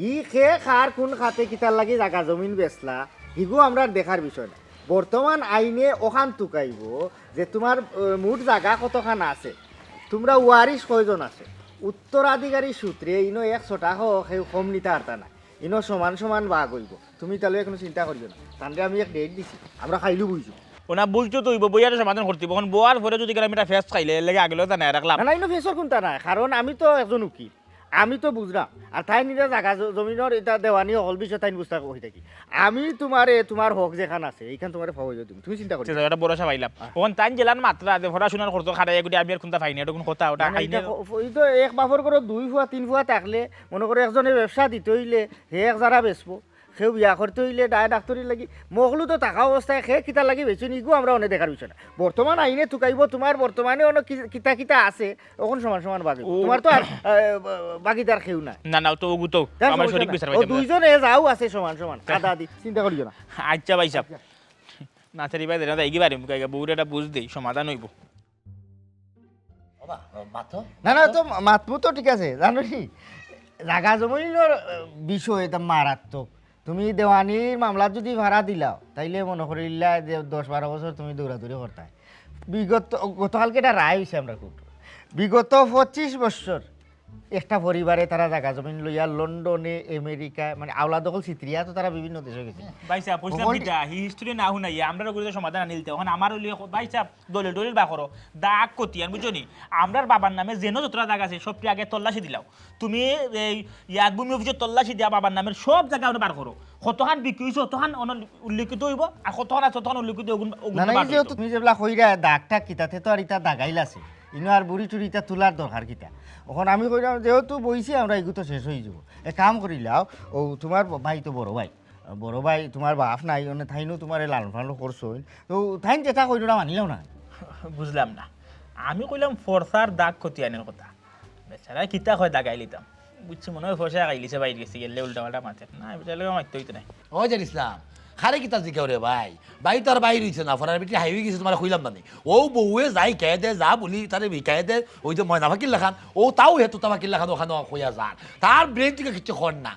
ই খে খার কোন খাতে কিতার লাগি জায়গা জমিন বেচলা হিগু আমরা দেখার বিষয় না বর্তমান আইনে ওখান তুকাইব যে তোমার মোট জায়গা কতখান আছে তোমরা ওয়ারিশ কয়জন আছে উত্তরাধিকারী সূত্রে ইনো 100 টাকা কম নিতে পারতা না ইনো সমান সমান ভাগ হইব তুমি তাহলে কোনো চিন্তা করিও না তাহলে আমি এক ডেট দিছি আমরা খাইলু বুঝছো ওনা বুঝতো তো বইয়ারে সমাধান করতে এখন বোয়ার পরে যদি আমি এটা ফেস খাইলে লেগে আগেও তা না রাখলাম না ইনো ফেসর কোনটা নাই কারণ আমি তো একজন উকিল আমি তো বুঝলাম আর তাই নিজের জায়গা জমিনের এটা দেওয়ানি হল বিষয় তাই বুঝতে হয়ে থাকি আমি তোমার হক যেখান আছে এইখান তোমার ফাওয়াই দিম তুমি চিন্তা করো এটা বড় পাইলাম ওখান তাই জেলার মাত্রা আছে পড়াশোনার করতো খারাই এগুলি আমি আর কোনটা পাইনি এটা কোন কথা ওটা আইনে ওই তো এক বাফর করে 2 ফুয়া 3 ফুয়া থাকলে মনে করে একজনে ব্যবসা দিতে হইলে হে এক যারা বেচবো সেও বিয়া করতে হইলে ডাক্তারি লাগি মগলু তো থাকা অবস্থায় সে কিতা লাগি বেছে নিগো আমরা অনেক দেখার বিষয় না বর্তমান আইনে তুকাইব তোমার বর্তমানে অনেক কিতা কিতা আছে ওখান সমান সমান বাকি তোমার তো আর বাকিদার কেউ নাই না না তো ওগু তো আমার শরীর বিচার ও দুইজনে যাও আছে সমান সমান কাদা দি চিন্তা করিও না আচ্ছা ভাই সাহেব নাচারি ভাই দেনা এগি বাড়ি মুখাইগা বউরেটা বুঝ দেই সমাধান হইব বাবা মাতো না না তো মাতমু তো ঠিক আছে জানো কি জাগা জমিনের বিষয় এটা মারাত্মক তুমি দেওয়ানির মামলা যদি ভাড়া দিলাও তাইলে মনে করিলা যে 10-12 বছর তুমি দৌড়াদৌড়ি করতে গতকালকে এটা রায় হয়েছে আমরা কোর্ট বিগত 25 বছর একটা পরিবারে তারা জায়গা জমিন লইয়া লন্ডনে আমেরিকা মানে আওলা দখল চিত্রিয়া তো তারা বিভিন্ন দেশে গেছে ভাই সাহেব পয়সা দিতা হিস্ট্রি না হুনাই আমরা গুলো সমাধান আনিলতে এখন আমার হইলে ভাই সাহেব দলিল বা করো দাগ কতি আর বুঝনি আমরার বাবার নামে যেন যতটা জায়গা আছে সবটি আগে তল্লাশি দিলাও তুমি এই ইয়াদ ভূমি অফিসে তল্লাশি দিয়া বাবার নামের সব জায়গা আমরা বার করো কতখান বিক্রি হইছে কতখান উল্লেখিত হইব আর কতখান আছে তখন উল্লেখিত না না এই যে তুমি যেগুলা কইরা দাগটা কিতাতে তো আর ইটা দাগাইল আছে ইনো আর বুড়ি টুড়ি ইটা তোলার দরকার কিতা এখন আমি কইলাম যেহেতু বইছি আমরা এগুলো শেষ হয়ে যাব এক কাম করিলাও ও তোমার ভাই তো বড় ভাই তোমার বাপ নাই মানে থাইনো তোমার লালন পালন করছো তো থাইন যেটা কইলো না মানিলাও না বুঝলাম না আমি কইলাম ফরসার দাগ ক্ষতি আনের কথা বেচারা কিতা হয় দাগাই লিতাম বুঝছি মনে হয় ফসা গাইলিছে বাইরে গেছি গেলে উল্টা পাল্টা মারতে না বেচারা মারতে হইতে নাই ও জান ইসলাম খারে কিতা জিজ্ঞাও রে ভাই তো আর বাইর হইছে না ফরার বেটি হাইওয়ে গেছে তোমার কইলাম না ও বউয়ে যাই কে দে যা বলি তারে বিকায় দে ওই যে ময়না ফাকিল লাখান ও তাও হেতু তা ফাকিল লাখান ওখানে কইয়া যান তার ব্রেন থেকে কিচ্ছু কর না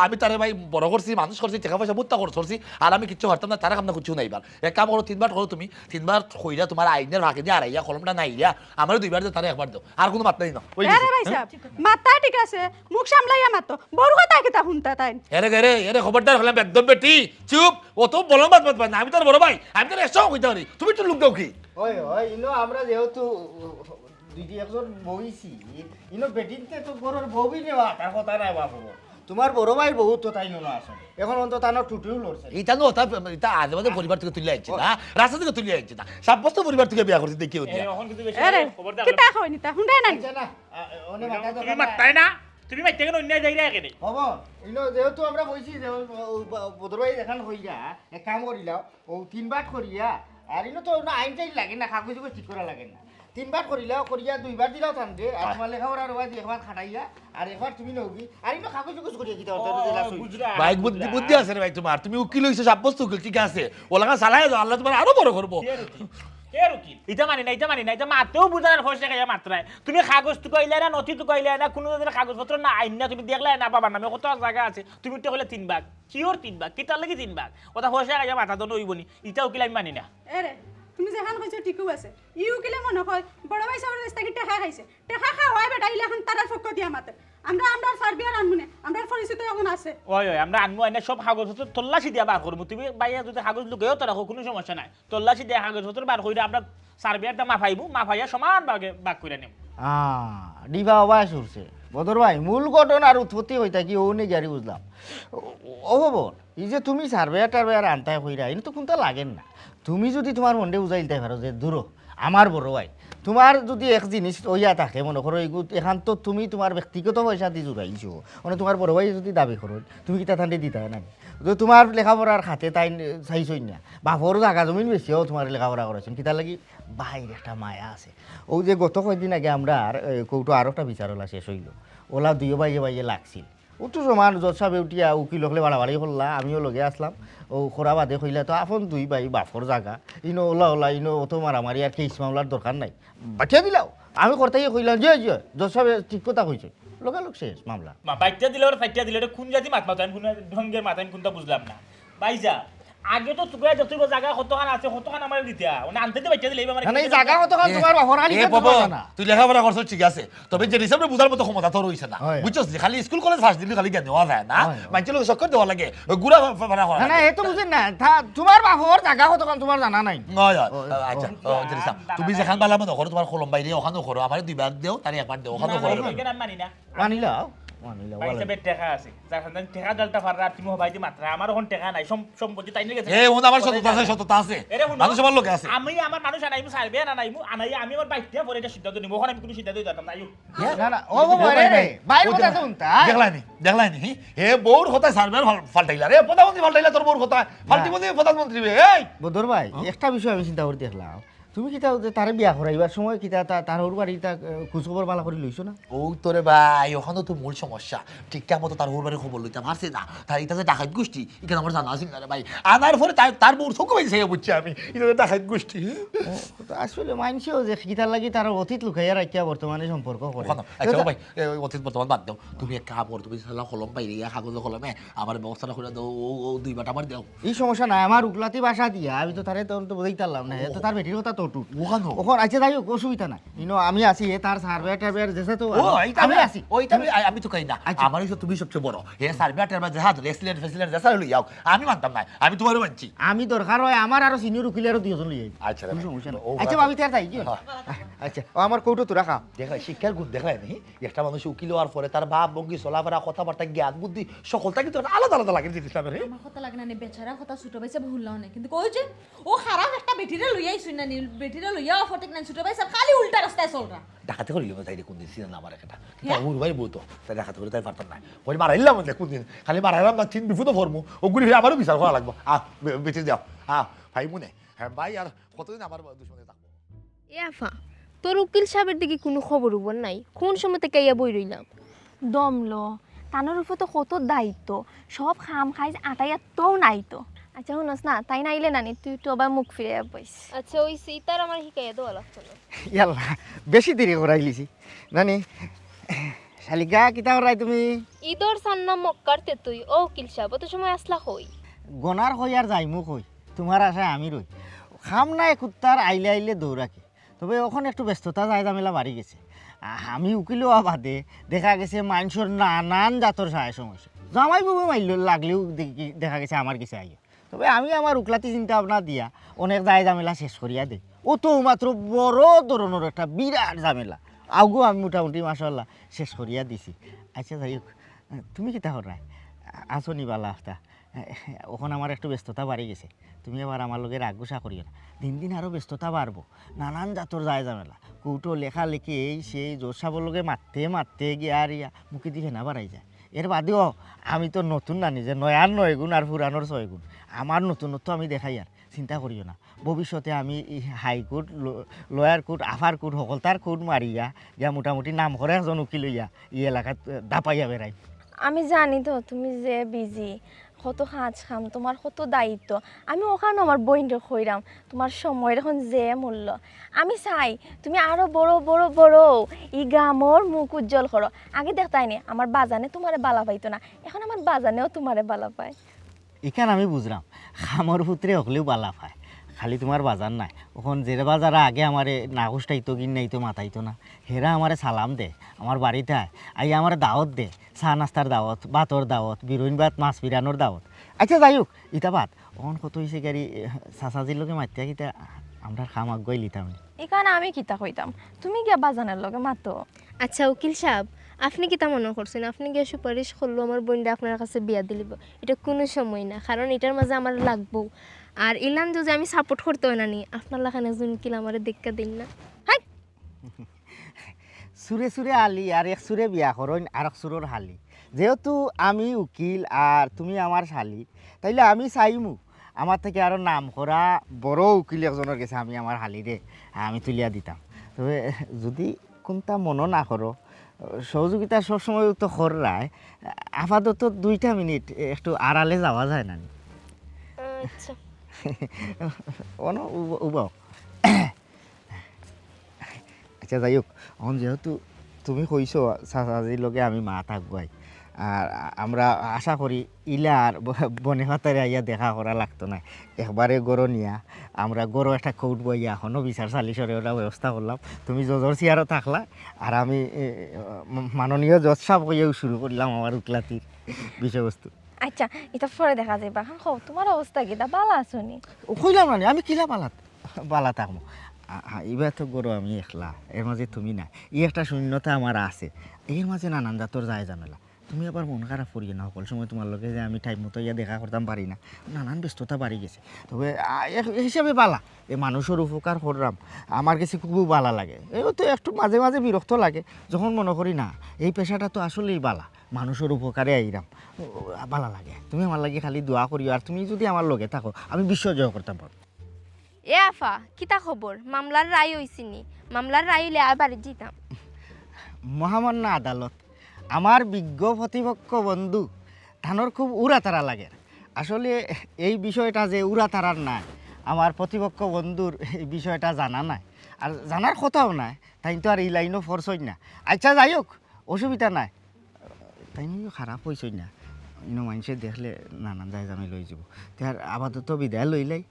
আমি তারে ভাই বড় করছি মানুষ করছি টাকা পয়সা বুত্তা করছি আর আমি কিচ্ছু পারতাম না তারা কামনা কিছু নাইবার এক কাম করো 3 বার করো তুমি 3 বার কইরা তোমার আইনের ফাঁকে দিয়ে আড়াইয়া কলমটা নাইয়া আমার 2 বার দে তারে একবার দাও আর কোনো মাত নাই না ওই আরে ভাই সাহেব মাথা ঠিক আছে মুখ সামলাইয়া মাতো বড় কথা কিতা হুনতা তাই এরে খবরদার হলাম একদম বেটি চুপ ও তো বলম বাদ না আমি তোর বড় ভাই আমি তোর এসব কইতে পারি তুমি তো লোক দাও কি ওই ইনো আমরা যেহেতু দুই একজন বইছি ইনো বেটিনতে তো বড়র বউই নেওয়া তার কথা নাই বাবু তোমার বড় ভাই বহু তো তাই না আসে এখন অন্তত তানো টুটিও লড়ছে এটা নো এটা আজ বাদে পরিবার থেকে তুলে আইছে না রাস্তা থেকে তুলে আইছে না সাব্যস্ত পরিবার থেকে বিয়া করতে দেখিও দিয়া এখন কিন্তু বেশি আরে খবরদার কিতা হয়নি তা হুন্ডাই নাই না ওনে মাথা তুমি মারতাই না তুমি মারতে কেন অন্যায় যাই রাখে নি হবো ইনো যেহেতু আমরা বইছি যে বদর ভাই দেখান হইয়া এক কাম করিলাও ও 3 বার করিয়া আর ইনো তো না আইন চাই লাগে না কাগজ ঠিক করা লাগে না তিনবার করিলাও করিয়া দুইবার দিলাও থানতে আর তোমার লেখাপড়া রোয়া দিয়ে একবার খাটাইয়া আর একবার তুমি নগি আর ইনো কাগজ কুগজ করিয়া কিতা ভাই বুদ্ধি আছে রে ভাই তোমার, তুমি উকিল হইছো সাব্যস্ত উকিল, ঠিক আছে ওলাকা চালাই যাও, আল্লাহ তোমার আরো বড় করবো। এটা মানি না এটা মাতেও বুঝানোর ফসে খাইয়া মাত্রায় তুমি কাগজ তো কইলে না নথি তো কইলে না কোনো কাগজপত্র না আইন না তুমি দেখলে না বাবার নামে কত জায়গা আছে তুমি তো কইলে 3 ভাগ কিওর 3 ভাগ কিতার লাগি 3 ভাগ ওটা ফসে খাইয়া মাথা তো নইবনি এটা উকিল আমি মানি না। এরে তুমি যেখান কইছো ঠিকও আছে ইউ কিলে মনে হয় বড় ভাই সাহেবের রাস্তা কি টেকা খাইছে টেকা খাওয়াই বেটা ইলাখান তারার পক্ষ দিয়া মাতে আমরা সার্বিয়ার আনমুনে আমরা পরিচিত এখন আছে ওই আমরা আনমু আইনা সব কাগজপত্র তল্লাশি দিয়া বার করবো তুমি বাইয়া যদি কাগজ লুকেও তো রাখো কোনো সমস্যা নাই তল্লাশি দিয়া কাগজপত্র বার কইরা আমরা সার্বিয়ারটা মাফাইয়া সমান ভাগে ভাগ করে নেব। ডিবা অবাস উঠছে বদর ভাই মূল ঘটনা আর উৎপত্তি হইতা কি ও নেই গাড়ি বুঝলাম ও বল এই যে তুমি সার্ভেয়ার টার্ভেয়ার আনতাই হইরা এটা তো কোনটা লাগেন না। তুমি যদি তোমার মনে উজাইলতে পারো যে দূর আমার বড় ভাই তোমার যদি এক জিনিস ওইয়া থাকে মনে করো এইগুলো এখান তো তুমি তোমার ব্যক্তিগত পয়সা দিয়ে জুড়াইছো মানে তোমার বড় ভাই যদি দাবি করো তুমি কিতা থান্ডে দিতে হয় না তো তোমার লেখাপড়ার খাতে তাই চাইছই না বাপর জাগা জমিন বেশিও তোমার লেখাপড়া করেছেন কিতা লাগি বাইরে একটা মায়া আছে ও যে গত কয়েকদিন আগে আমরা আর কৌটো আরও একটা বিচারলা শেষ হইল ওলা দুইও বাইয়ে লাগছিল ওটু সমান জজ সাহেব উঠিয়া উকিল হলে বাড়াবাড়ি করলা আমিও লগে আসলাম ও খোরা বাদে কইলা তো আপন দুই ভাই বাপর জাগা ইনো ওলা ইনো অত মারামারি আর কেস মামলার দরকার নাই বাঁচিয়ে দিলাও আমি করতেই কইলাম যে জজ সাহেব ঠিক কথা কইছে লোকালোক শেষ মামলা বাইটা দিলে ওরা ফাইটা দিলে কোন জাতি মাতান কোন ঢঙ্গের মাতান কোনটা বুঝলাম না বাইজা আগে তো তুই যত জায়গা কতখান আছে কতখান আমার দিতা মানে আনতে তো বাইটা দিলে এই মানে এই জায়গা কতখান তোমার বাপর আলি না তুই লেখাপড়া করছ ঠিক আছে তবে যে হিসাবে বুঝার মতো ক্ষমতা তোর হইছে না বুঝছস খালি স্কুল কলেজ ফার্স্ট দিলে খালি জ্ঞান দেওয়া যায় না মানুষের লোক চক্কর দেওয়া লাগে গুড়া ফানা করা না এ তো বুঝেন না তোমার বাপর জায়গা কতখান তোমার জানা নাই আচ্ছা জেরিসাম তুমি যেখান বালা মতো করো তোমার কলম বাইরে ওখানেও করো আমার দুই ভাগ দেও তারে একবার দেও ওখানেও করো মানি না মানিলাও বাইসা বেট টাকা আছে যার সাথে টাকা দলটা ফাররা তুমি হবাইতে মাত্রা আমার এখন টাকা নাই সম্পত্তি তাই নিয়ে গেছে এ ওন আমার সততা আছে মানুষ আমার লোক আছে আমি আমার মানুষ আনাইমু সার্ভে আনাইমু আনাই আমি আমার বাইকটা পরে এটা সিদ্ধান্ত নিব ওখানে আমি কোনো সিদ্ধান্ত দিতাম না না ও বলে রে বাইর কথা শুনতা দেখলাইনি হে বউর কথা সার্ভে ফালটাইলা রে প্রধানমন্ত্রী ফালটাইলা তোর বউর কথা ফালতি বলি প্রধানমন্ত্রী এই বদর ভাই একটা বিষয় আমি চিন্তা করে দেখলাম তুমি কিতা তারে বিয়া করাইবার সময় কিতা তার ওর বাড়ি তা খোঁজখবর বালা করে লইছো না ও তোরে ভাই ওখানে তো মূল সমস্যা ঠিকঠাক মতো তার ওর বাড়ি খবর লইতে পারছে না তার এটা যে ডাকাত গোষ্ঠী এখানে আমার জানা আছে না রে ভাই আনার পরে তার বউর চোখ পাইছে বুঝছি আমি এটা ডাকাত গোষ্ঠী আসলে মানছেও যে কিতার লাগি তার অতীত লুকাইয়া রাখিয়া বর্তমানে সম্পর্ক করে আচ্ছা ভাই অতীত বর্তমান বাদ দাও তুমি এক কাপড় তুমি সালা কলম পাইরে কাগজ কলমে আমার ব্যবস্থাটা করে দাও ও দুই বাটা আমার দাও এই সমস্যা নাই আমার উকলাতি ভাষা দিয়া আমি তো তারে তো বুঝাইতে পারলাম না তো তার বেটির কথা তো ওখানে আচ্ছা যাই হোক অসুবিধা নাই আমি আছি তার সার্ভে টার্ভে যেসে তো আমি আছি ওইটা আমি তো কই না আমার হইছে তুমি সবচেয়ে বড় হে সার্ভে টার্ভে যেসা রেসিডেন্ট ফেসিডেন্ট যেসা লই যাও আমি মানতাম না আমি তোমারও মানছি আমি দরকার হয় আমার আরো সিনিয়র উকিলেরও দুইজন লই আচ্ছা আচ্ছা আমি তার যাই কি আচ্ছা আমার কৌটো তো রাখা দেখা শিক্ষার গুণ দেখায় নি একটা মানুষ উকিল হওয়ার পরে তার ভাব ভঙ্গি চলাফেরা কথাবার্তা জ্ঞান বুদ্ধি সকলটা কিন্তু আলাদা আলাদা লাগে ইসলামের আমার কথা লাগে না বেচারা কথা ছোট ভাইসা ভুললাও না কিন্তু কই যে ও খারাপ একটা বেটিরে লইয়া আইছুন না বেটিরে লইয়া ফটেক না ছোট ভাইসা খালি উল্টা রাস্তায় চলরা ডাকাতে করিল তাই কোন দিন সিনা আমার একটা ওর ভাই বলতো তাই ডাকাতে করে তাই পারতাম না ওই মারাইলাম কোন দিন খালি মারাইলাম না তিন বিপদ ফরমু ওগুলি আমারও বিচার করা লাগবো বেঁচে যাও ভাই মনে হ্যাঁ ভাই আর কতদিন আমার দুশ্মনে থাকবো এ আফা তোর উকিল সাহেবের দিকে কোনো খবর উবর নাই কোন সময় থেকে ইয়া বই রইলাম দমলো তানোর উপর তো কত দায়িত্ব সব খাম খাই আটাইয়া তো নাই তো আচ্ছা শুনস না তাই নাইলে নানি তুই তো আবার মুখ ফিরে বইস আচ্ছা ওই সিতার আমার হিকাইয়া দেওয়া লাগতো না ইয়াল্লা বেশি দেরি করাই লিছি নানি শালিকা কিতা করাই তুমি ঈদর সান্না মক্কারতে তুই ও উকিল সাহেব অত সময় আসলা হই গনার হই আর যাইমু কই তোমার আশায় আমি রই খাম নাই কুত্তার আইলে আইলে দৌড়াকে তবে ওখানে একটু ব্যস্ততা যায় জামেলা বাড়ি গেছে আমি উকিল হওয়া বাদে দেখা গেছে মানুষের নানান জাতর সায় সমস্যা জামাই বুবু মাইল লাগলেও দেখা গেছে আমার কাছে আইয়া তবে আমি আমার উকলাতি চিন্তা ভাবনা দিয়া অনেক দায় ঝামেলা শেষ করিয়া দেই ও তো মাত্র বড় ধরনের একটা বিরাট ঝামেলা আগেও আমি মোটামুটি মাশাআল্লাহ শেষ করিয়া দিছি আচ্ছা যাই হোক তুমি কিতা করাই আসো নিবালা আফতা ওখানে আমার একটু ব্যস্ততা বাড়ি গেছে তুমি আবার আমার লোকের আগুসা করিও না দিন দিন আরও ব্যস্ততা বাড়বো নানান জাতর যায় ঝামেলা কৌটো লেখালেখি এই সেই জোরসাবর লোকে মারতে গিয়ে আর ইয়া মুখে দিয়ে না বাড়াই যায় এর বাদেও আমি তো নতুন না নিজে নয়ার 9 গুণ আর পুরানোর 6 গুণ আমার নতুনত্ব আমি দেখাই আর চিন্তা করিও না ভবিষ্যতে আমি high court lawyer court after court সকলতার কোর্ট মারিয়া ইয়া মোটামুটি নাম করে একজন উকিল হইয়া এই এলাকাত দাপাইয়া বেড়াই। আমি জানি তো তুমি যে বিজি, কত কাজ খাম, তোমার কত দায়িত্ব। আমি ওখানে আমার বইনটা খইরাম, তোমার সময়ের এখন যে মূল্য। আমি চাই তুমি আরো বড় বড় বড় ই গ্রামর মুখ উজ্জ্বল করো। আগে দেখতাই নে আমার বাজানে তোমারে বালা পাইতো না, এখন আমার বাজানেও তোমারে বালা পায়। এখান আমি বুঝলাম খামর পুত্রে হকলেও বালা পায়, খালি তোমার বাজার নাই। ওখান যে বাজারা আগে আমারে না গুষ্টাইতো কিন নাইতো মাতাইতো না, হেরা আমারে সালাম দে, আমার বাড়িতে আই আমার দাওয়াত দে, চা নাস্তার দাওয়াত, ভাতর দাওয়াত, বিরইন ভাত, মাছ পিরানোর দাওয়াত। আচ্ছা যাই হোক, ইতা বাদ ওখান কত হয়েছে গাড়ি চাচাজির লোকে মাতিয়া কিতা আমরা খাম আগুয়াই লিতাম। এখানে আমি কিতা কইতাম, তুমি গিয়া বাজানের লগে মাতো। আচ্ছা উকিল সাহেব, আপনি কি তা মনে করছেন আপনি গিয়ে সুপারিশ করলো আমার বোনটা আপনার কাছে বিয়া দিলিব? এটা কোনো সময় না, কারণ এটার মাঝে আমার লাগবো। আর ইলান যদি আমি সাপোর্ট করতে হয় না নি, আপনার লাখান একজন উকিল আমার দেখা দিন না। হাই সুরে সুরে আলি আর এক সুরে বিয়া করেন আর এক সুরর হালি। যেহেতু আমি উকিল আর তুমি আমার শালি, তাইলে আমি চাইমু আমার থেকে আরও নাম করা বড় উকিল একজনের কাছে আমি আমার হালিরে আমি তুলিয়া দিতাম। তবে যদি কোনটা মনো না করো, সহযোগিতা সবসময় তো কররায়, আপাতত 2টা মিনিট একটু আড়ালে যাওয়া যায় না? আচ্ছা অন উবাও। আচ্ছা যাই হোক, এখন যেহেতু তুমি কইছো চাচাজির লগে আমি মা থাকবাই, আর আমরা আশা করি ইলা আর বনে হাতারে আইয়া দেখা করা লাগতো না, একবারে গরো নিয়া আমরা গরো একটা কোর্ট বইয়া এখনও বিচার সালিশরে ওরা ব্যবস্থা করলাম। তুমি জজর চেয়ারও থাকলা আর আমি মাননীয় জজ সাহেব হইয়াও শুরু করলাম আমার উকলাতির বিষয়বস্তু। আচ্ছা এটা পরে দেখা যাইবা। এখন কও তোমার অবস্থা কি, তা বালা আছো নি? কইলাম না আমি কিলা বালা থাকবো। এবার তো গরো আমি একলা, এর মাঝে তুমি না, এই একটা শূন্যতা আমার আছে, এর মাঝে নানান জাতর যায় ঝামেলা। তুমি আবার মন খারাপ করিয়ে না, সকল সময় তোমার লগে যে আমি টাইম মতো ইয়া দেখা করতাম পারি না, নানান ব্যস্ততা বাড়ি গেছে। তবে হিসাবে বালা এই মানুষের উপকার করলাম, আমার কাছে খুব বালা লাগে। এও তো একটু মাঝে মাঝে বিরক্ত লাগে যখন মনে করি না এই পেশাটা তো আসলেই বালা, মানুষের উপকারে আইরাম, বালা লাগে। তুমি আমার লাগে খালি দোয়া করিও, আর তুমি যদি আমার লগে থাকো আমি বিশ্ব জয় করতাম পারো। এ আফা কিতা খবর? মামলার রায় হইছিনি? মামলার রায় হইলে আর বাড়ি যেতাম। মহামান্য আদালত, আমার বিজ্ঞ প্রতিপক্ষ বন্ধু ধানোর খুব উড়াতারা লাগে। আসলে এই বিষয়টা যে উড়াতারার নাই, আমার প্রতিপক্ষ বন্ধুর এই বিষয়টা জানা নাই, আর জানার কথাও নাই, তাই তো আর এই লাইনও ফোর্সই না। আচ্ছা যাই হোক, অসুবিধা নাই, তাই নিয়ে খারাপ হয়েছই না, ইনো মানুষে দেখলে নানান জায়গা আমি লই যাব। তার আপাতত বিদায় লইলাই,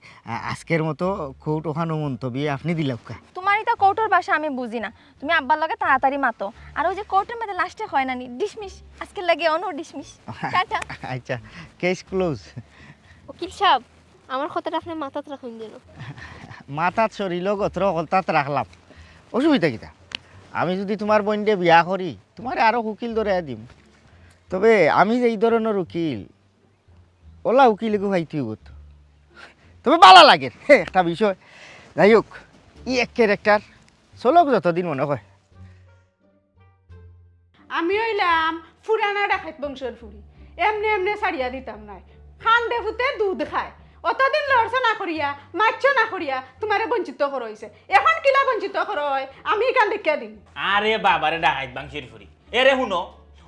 আজকের মতো কোর্ট ওখানে মন্তব্য আপনি দিলাম। তোমার এটা কোর্টের ভাষা আমি বুঝি না, তুমি আব্বার লগে তাড়াতাড়ি মাতো। আর ওই যে কোর্টের মধ্যে লাস্টে হয় না নি ডিসমিস, আজকের লাগে অনো ডিসমিস, টাটা। আচ্ছা কেস ক্লোজ। উকিল সাহেব, আমার কথাটা আপনি মাথাত রাখুন যেন। মাথাত শরীর গোত্র অকলতাত রাখলাম, অসুবিধা কিটা? আমি যদি তোমার বোনকে বিয়া করি তোমার আরও উকিল ধরে দিম। তবে আমি যে এই ধরনের উকিল ওলা উকিলকে ভাইতেই হতো, তবে ভালো লাগে একটা বিষয়। যাই হোক, ই এক ক্যারেক্টার চলক যতদিন মনে হয়। আমি হইলাম ফুরানা ডাকাত বংশের ফুরি, এমনি এমনি ছাড়িয়া দিতাম নাই। খান দেবুতে দুধ খায়, অতদিন লড়ছে না করিয়া মারছ না করিয়া তোমারে বঞ্চিত করা হয়েছে। এখন কিলা বঞ্চিত করা হয় আমি এখান দেখিয়া দিন। আরে বাবারে ডাকাইত বাংশির ফুরি, এরে শুনো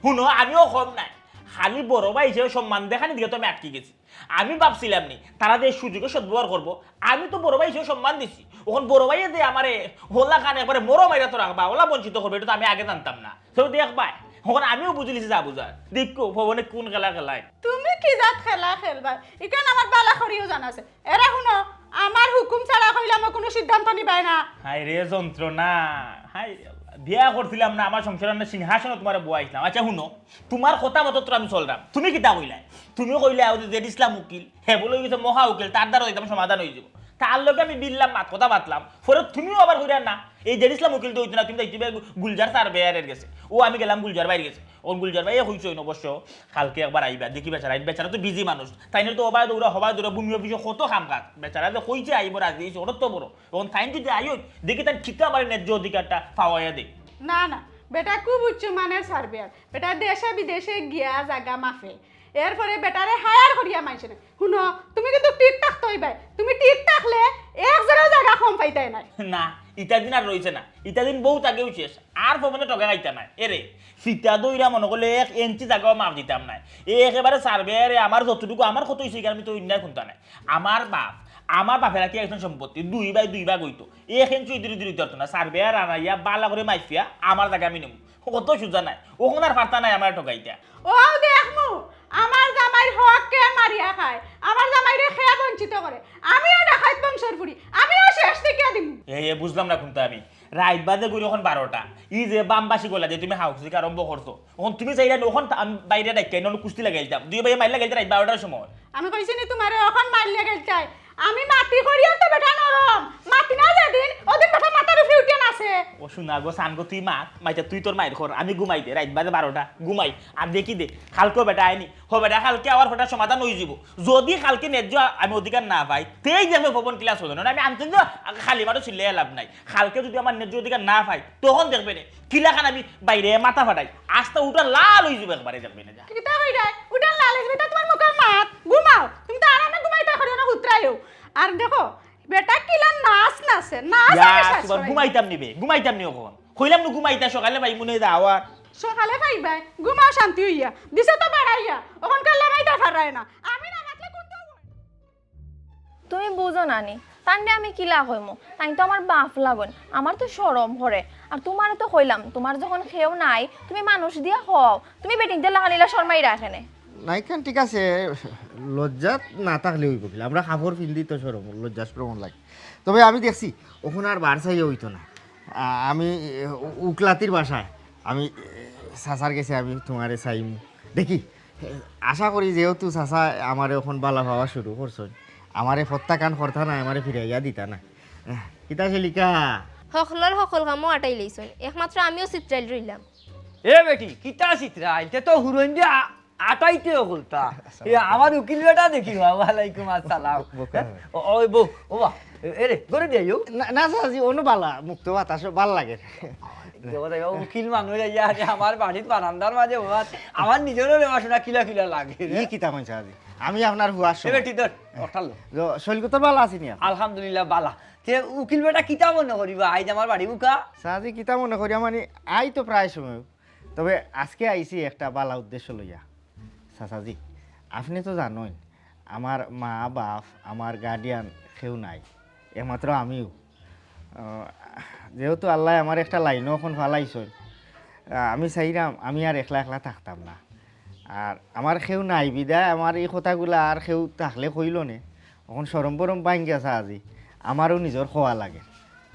শুনো, আমিও কম নাই, খালি বড় ভাই হিসেবে সম্মান দেখানি দিকে তো আমি আটকে গেছি। আমি ভাবছিলাম নি তারা যে সুযোগে সদ্ব্যবহার করবো, আমি তো বড় ভাই হিসেবে সম্মান দিছি। ওখান বড় ভাইয়ে যে আমার হোলা কান একবারে মরো মাইরা তো রাখবা, ওলা বঞ্চিত করবে, এটা তো আমি আগে জানতাম না। তো দেখ ভাই ওখানে আমিও বুঝলিছি যা বুঝার, দেখো ভবনে কোন খেলা খেলায়। তুমি কি জাত খেলা খেলবা, এখানে আমার বালা করিও জানাছে। এরা শুনো, আমার হুকুম ছাড়া কইলাম কোনো সিদ্ধান্ত নিবাই না। হাই রে যন্ত্রণা, হাই বিয়া করছিলাম না, আমার সংসারের সিংহাসনে তোমার বয়াইছিলাম। আচ্ছা শুনো, তোমার কথা মতো তো আমি চললাম, তুমি কিতা কইলাই? তুমি কইলে যে ইসলাম উকিল হে বলে গেছে মহা উকিল, তার দ্বারা একদম সমাধান হয়ে যাব। তার লোকে আমি বিললাম মাত কথা বাতলাম, পরে তুমিও আবার কইরা না এই যে ইসলাম উকিল তো হইতো না, তুমি দেখবে গুলজার স্যার বেয়ারের গেছে, ও আমি গেলাম গুলজার বাইরে গেছে, ওর গুলজার ভাই হইছো অবশ্য কালকে একবার আইবা দেখি বেচারা, বেচারা তো বিজি মানুষ, তাই না তো অবায় দৌড়া হবায় দৌড়া ভূমি অফিসে কত কাম কাজ, বেচারা যে কইছে আইব রাজি হয়েছে ওটা তো বড়, এখন তাই যদি আইও দেখি তার ঠিকটা আমার ন্যায্য অধিকারটা পাওয়াইয়া দেয়। না না, বেটা খুব উচ্চ মানের সার্ভেয়ার বেটা দেশে বিদেশে গিয়া জাগা মাফে এরপরে বেটারে হায়ার করিয়া মাইছে না শুনো তুমি কিন্তু ঠিক থাকতে হইবে তুমি ঠিক থাকলে এক জায়গা কম পাইতাই নাই না ইটা দিন আর রয়েছে না ইটা দিন বহুত আগেও শেষ আর ফোনে টকা খাইতা নাই এরে সীতা দইরা মনে করলে 1 ইঞ্চি জায়গাও মাপ দিতাম নাই একেবারে সার্ভে আমার যতটুকু আমার কত হয়েছে আমি তো অন্যায় শুনতা নাই আমার বাপেরা কি একজন সম্পত্তি 2/2 ভাগ হইতো 1 ইঞ্চি ইদিরি ধরতো না সার্ভে আর আনাইয়া বালা করে মাইফিয়া আমার জায়গা আমি নেব কত সুজা নাই ওখানে আর পারতা নাই আমার ঠকাইতা ও দেখমু আমার জামাইর হক কে মারিয়া খায় আমার জামাইরে খেয়া বঞ্চিত করে আমিও ডাকাইত বংশের ফুরি আমিও শেষ থেকে দিমু এ বুঝলাম না কোনটা আমি রাইট বাজে গুলি এখন 12টা ই যে বামবাসী গলা যে তুমি হাউসিকে আরম্ভ করছো ওখান তুমি চাইরা ওখান বাইরে ডাক্তাই নন কুস্তি লাগাইতাম 2 ভাই মাইল লাগাইতে রাইট 12টার সময় আমি কইছি নি তোমারে এখন মারলে গেলতাই আমি মাটি করিও তো বেটা নরম মাটি না যেদিন ওদিন বেটা মাথার উপরে উঠে নাছে ও শোনা গো সানগো তুই মা মাইটা তুই তোর মাইর খর আমি ঘুমাই দে রাইট বাজে 12টা ঘুমাই আর দেখি দে কালকে বেটা আইনি হো বেটা কালকে আবার ফটা সমাধান হয়ে যাব যদি কালকে ন্যায্য আমি অধিকার না পাই তেই যে আমি ভবন ক্লাস হলো না আমি আনতে যে খালি মারো ছিলে লাভ নাই কালকে যদি আমার ন্যায্য অধিকার না পাই তখন দেখবে না কিলাখান আমি বাইরে মাথা ফাটাই আস্তা উঠা লাল হয়ে যাবে একবারে দেখবে না কিতা কইরাই উঠান লালিস বেটা তোমার মুখে মাত ঘুমাও তুমি তো আরামে ঘুমাইতা করিও না উতরাইও আর দেখো বেটা কিলা নাচ নাচে নাচ আমি শেষ করাই ঘুমাইতাম নিবে কখন কইলাম না ঘুমাইতা সকালে ভাই মনে যাওয়া সকালে পাইবাই ঘুমাও শান্তি হইয়া দিছে তো বাড়াইয়া ওখান কাল লাগাইতা ফারায় না আমি না মাতলে কোনটা তুমি বুঝো নানি তান্ডে আমি কিলা কইমু তাই তো আমার বাপ লাগন আমার তো শরম হরে আর তোমারে তো কইলাম তোমার যখন খেও নাই তুমি মানুষ দিয়া হও তুমি বেটিং দিয়ে লাগানিলা শর্মাই রাখেনে নাইখান ঠিক আছে লজ্জা না থাকলে হইব কিলা আমরা কাপড় পিন্দি তো সরম লজ্জাস প্রমাণ লাগে তবে আমি দেখছি ওখানে আর বার চাইয়ে হইতো না আমি উকলাতির বাসায় আমি চাচার গেছে আমি তোমারে চাইম দেখি আশা করি যেহেতু চাচা আমারে এখন বালা ভাবা শুরু করছো আমারে প্রত্যাখ্যান করতা না আমারে ফিরাইয়া দিতা না কিতা লিখা সকলের সকল কামও আটাই লইছেন একমাত্র আমিও চিত্রাইল রইলাম এ বেটি কিতা চিত্রা আইতে তো হুরইন দিয়ে আটাইতে বলতা এ আমার উকিল বেটা দেখি ওয়ালাইকুম আসসালাম ওই বউ ও বা এরে করে দিও না চাচি অনু বালা মুক্ত বাতাস ভাল লাগে উকিল মানুষ আমার বাড়ির বারান্দার মাঝে আমার নিজেরও রেওয়াশোনা কিলা কিলা লাগে ই কিতা কইছা আজি আমি আপনার হুয়ার বেটি তোর ওঠালো শৈলকতর বালা আছি নি আলহামদুলিল্লাহ বালা তে উকিল বেটা কিতা মনে করিবা আইজ আমার বাড়ি উকা সাজি কিতা মনে করি মানে আই তো প্রায় সময় তবে আজকে আইছি একটা বালা উদ্দেশ্য লইয়া চাচাজি আপনি তো জানেন আমার মা বাপ আমার গার্ডিয়ান কেউ নাই একমাত্র আমিও যেহেতু আল্লাহ আমার একটা লাইনও এখন ফালাইছেন আমি চাইলাম আমি আর একলা একলা থাকতাম না আর আমার কেউ নাই বিদায় আমার এই কথাগুলো আর কেউ থাকলে কইল নে এখন সরম বরম পাইন গেছে আজি আমারও নিজের খোয়া লাগে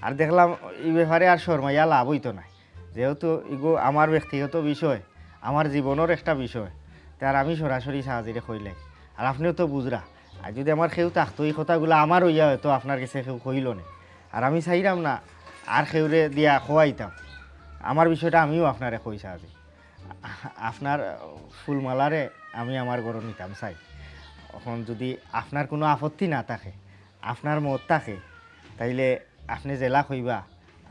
আর দেখলাম এই ব্যাপারে আর শর্মাইয়া লাভ হইতো না যেহেতু এগো আমার ব্যক্তিগত বিষয় আমার জীবনের একটা বিষয় তার আমি সরাসরি সাহায্যে কইলাই আর আপনিও তো বুঝরা আর যদি আমার কেউ থাকতো এই কথাগুলো আমার হইয়া হয়তো আপনার কাছে কেউ কইল না আর আমি চাইলাম না আর কেউরে দিয়া খোয়াইতাম আমার বিষয়টা আমিও আপনারে কইসা আজি আপনার ফুলমালারে আমি আমার ঘর নিতাম চাই এখন যদি আপনার কোনো আপত্তি না থাকে আপনার মত থাকে তাইলে আপনি জেলা কইবা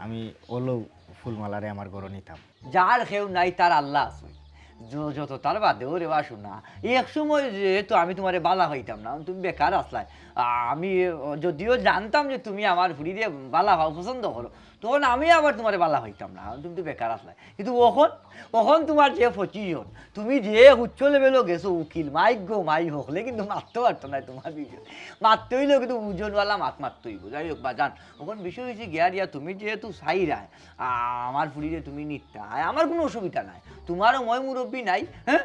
আমি ওলো ফুলমালারে আমার ঘর নিতাম যার কেউ নাই তার আল্লাহ আছে যত তার বাদেও রেওয়া শোনা এক সময় যেহেতু আমি তোমারে বালা হইতাম না তুমি বেকার আসলাই আমি যদিও জানতাম যে তুমি আমার ঘুরি দিয়ে বালা হও পছন্দ করো তখন আমি আবার তোমার বালা হইতাম না তুমি তো বেকার আসলাই কিন্তু ওখন তোমার যে পজিশন তুমি যে উচ্চ লেভেলও গেছো উকিল মাইক গো মাই হকলে কিন্তু মারতে পারতো না তোমার বিষয় মারতে হইলেও কিন্তু ওজনওয়ালা মারতে হইব যাই হোক বা জান ওখান বিষয় হয়েছে গিয়া দিয়া তুমি যেহেতু সাইরায় আমার ফুড়িরে তুমি নিত্যা আমার কোনো অসুবিধা নাই তোমারও মই মুরব্বী নাই হ্যাঁ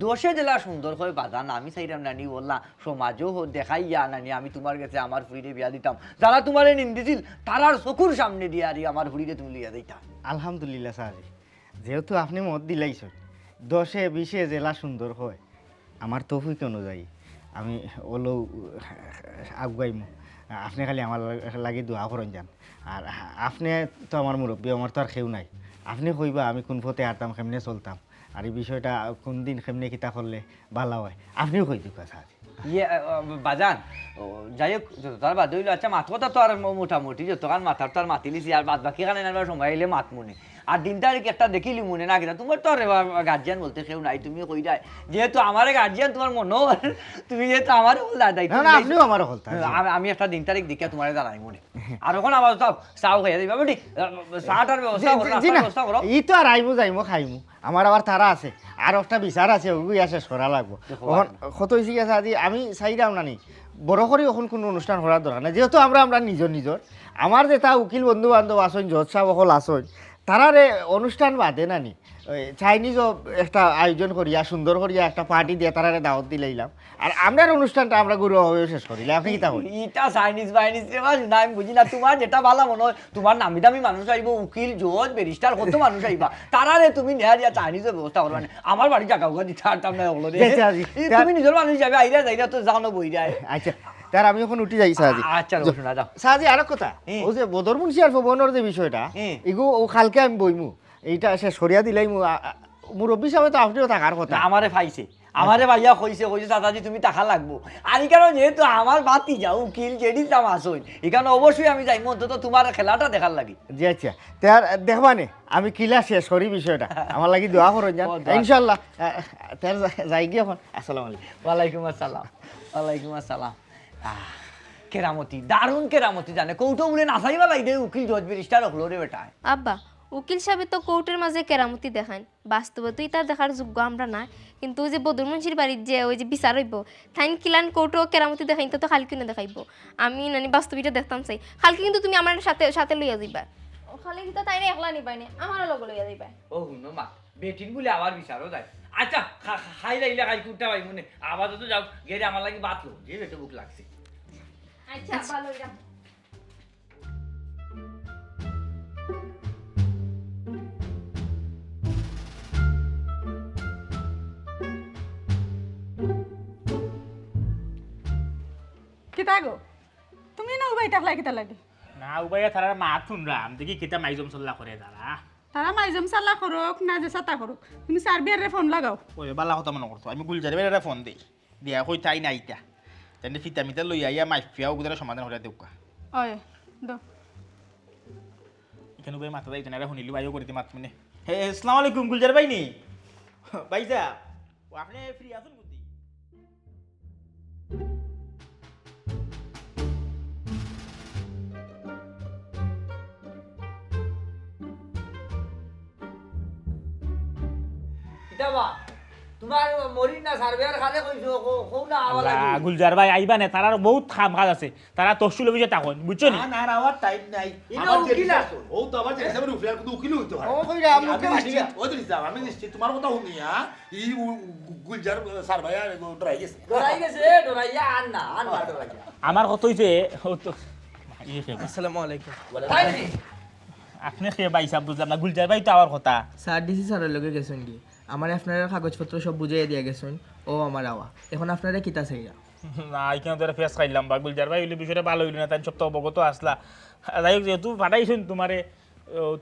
দোষে জেলা সুন্দর করে বাজান আমি চাইলাম নানি বললাম সমাজও দেখাইয়া নানি আমি তোমার কাছে আমার ফুড়িরে বিয়া দিতাম যারা তোমার নিন্দিছিল তারার চকুর সামনে দিয়ে আর আমার ফুড়িরে তুমি লিয়া দিতাম আলহামদুলিল্লাহ স্যার যেহেতু আপনি মত দিলাইছেন 10-20 জেলা সুন্দর হয় আমার তৌফিক অনুযায়ী আমি ওলো আগুয়াইম আপনি খালি আমার লাগে দোয়া করেন যান আর আপনি তো আমার মুরব্বী আমার তো আর কেউ নাই আপনি কইবা আমি কোন পথে হাঁটতাম কেমনে চলতাম আর এই বিষয়টা কোন দিন কেমনে কিতা করলে ভালো হয় আপনিও কই দিবা স্যার ইয়ে বাজান যাই হোক যত তার বাদ হইলো আচ্ছা মাত কথা তো আর মোটামুটি যতক্ষণ মাথার তো আর মাতি লিছি আর বাদ বাকি খানে সময় এলে মাত মনে আর 3 তারিখ একটা দেখিলি মনে না কিনা তোমার তো আর গার্জিয়ান বলতে কেউ নাই তুমি কই যায় যেহেতু আমার গার্জিয়ান তোমার মনে তুমি যেহেতু আমার দায়িত্ব না আপনিও আমার হলতা আমি একটা 3 তারিখ দেখে তোমার জানাই মনে আর ওখানে আবার সব চাও খাইয়া দিবা বেটি চাটার ব্যবস্থা করো ই তো আর আইমু যাইমু খাইমু আমার আবার তারা আছে আর একটা বিচার আছে ওগুই আসে সরা লাগবো ওখান কত হয়েছে গেছে আজি আমি চাইলাম না নি বড় করে এখন কোনো অনুষ্ঠান করার দরকার নাই যেহেতু আমরা নিজর আমার যেটা উকিল বন্ধু বান্ধব আসন জজ সাহেব সকল আসন তারারে অনুষ্ঠান বাদে না নি চাইনিজও একটা আয়োজন করিয়া সুন্দর করিয়া একটা পার্টি দিয়ে তারারে দাওয়াত দিলাইলাম আর আমরার অনুষ্ঠানটা আমরা গুরুভাবে শেষ করিলাম আপনি কি তা বলি এটা চাইনিজ বাইনিজ না আমি বুঝি না তোমার যেটা ভালো মনে হয় তোমার নামি দামি মানুষ আইব উকিল জজ ব্যারিস্টার কত মানুষ আইবা তারারে তুমি নেয়া দিয়া চাইনিজের ব্যবস্থা করবা না আমার বাড়ি জায়গা উগা দিতে পারতাম না ওগুলো তুমি নিজের মানুষ যাবে আইরা যাইরা তো জানো বই যায় আচ্ছা তার আমি এখন উঠি যাই সাহাজি আচ্ছা শোনা যাও সাহাজি আরেক কথা ও যে বদর মুন্সি আর ভবনের যে বিষয়টা এগু ও কালকে আমি বইমু এইটা সে সরিয়া দিলাই মুরব্বী সাহেব তো আপনিও থাকার কথা আমারে পাইছে আমারে ভাইয়া কইছে দাদাজি তুমি টাকা লাগবো আর এখানে যেহেতু আমার বাতি যাও উকিল জেডি দাম আসই এখানে অবশ্যই আমি যাই অন্তত তোমার খেলাটা দেখার লাগি জি আচ্ছা তার দেখবানে আমি কিলা শেষ করি বিষয়টা আমার লাগি দোয়া করুন যান ইনশাআল্লাহ তার যাই গিয়ে এখন আসসালামু আলাইকুম ওয়ালাইকুম আসসালাম কেরামতি দারুণ কেরামতি জানে কৌটো বলে নাচাইবা লাগবে উকিল জজ ব্যারিস্টার হলো রে বেটা আব্বা উকিল সাহেব তো কোর্টের মাঝে কেরামতি দেখান বাস্তবে তো এটা দেখার যোগ্য আমরা না কিন্তু ওই যে বদর মুন্সির বাড়ির যে ওই যে বিচার হইব থাইন কিলান কোর্টও কেরামতি দেখাইন তো খালকি কিনে দেখাইব আমি নানি বাস্তবিটা দেখতাম চাই খালকি কিন্তু তুমি আমার সাথে সাথে লইয়া যাইবা খালি কিন্তু তাই একলা নিবাই না আমারও লগে লইয়া যাইবা ও হুনো মা বেটিন বলে আবার বিচারও যায় আচ্ছা খাই লাইলা খাই কুটটা ভাই মনে আবার তো যাও গেরে আমার লাগি বাতলো যে বেটে বুক লাগছে আচ্ছা ভালো হইরা কিতা গো তুমি না উবাই টাকলা কিতা লাগে না উবাইয়া তারা মাত শুনলাম দেখি কিতা মাইজম চল্লা করে তারা তারা মাইজম সাল্লা করুক না যে সাতা করুক তুমি সার্বিয়ারে ফোন লাগাও ওই বালা কথা মনে করতো আমি গুলজারে বেড়ে ফোন দিই দিয়া কই তাই না ইটা তেমনি ফিতা মিতা লই আইয়া মাইফিয়া ওগুলো সমাধান করে দেউকা ওই দো এখানে উবাই মাথা যাইতো না এটা শুনিলি ভাইও করে দি মাত মানে হে আসসালামু আলাইকুম গুলজার ভাই নি ভাইজা ও আপনি ফ্রি আছেন বুদ্ধি কিতাবা তোমার মরিন না সার্ভেয়ার খালে কইছো কো না আওয়াজ আল্লাহ গুলজার ভাই আইবা না তারার বহুত কাম কাজ আছে তারা তহসিল অফিসে থাকুন বুঝছো নি না রাওয়ার টাইম নাই ইনো উকিল আছে ও তো আমার জেসে আমি উফিয়ার কিন্তু উকিল হইতো হয় ও কইরা আমুকে নিশ্চিত ও তো নিজাম আমি নিশ্চিত তোমার কথা শুনি হ্যাঁ এই গুলজার স্যার ভাইয়া ডরাই গেছে ডরাইয়া আন না ডরাইয়া আমার কত হইছে আসসালামু আলাইকুম আপনি খেয়ে ভাই সাহেব বুঝলাম না গুলজার ভাই তো আমার কথা স্যার ডিসি স্যারের লগে গেছেন কি আমার আপনারা কাগজপত্র সব বুঝাইয়া দিয়া গেছেন ও আমার আওয়া এখন আপনারা কিতা চাইয়া না এখানে তোরা ফেস খাইলাম বা গুলজার ভাই হইলে বিষয়টা ভালো হইল না তাই সব তো অবগত আসলা যাই হোক যেহেতু পাঠাইছেন তোমারে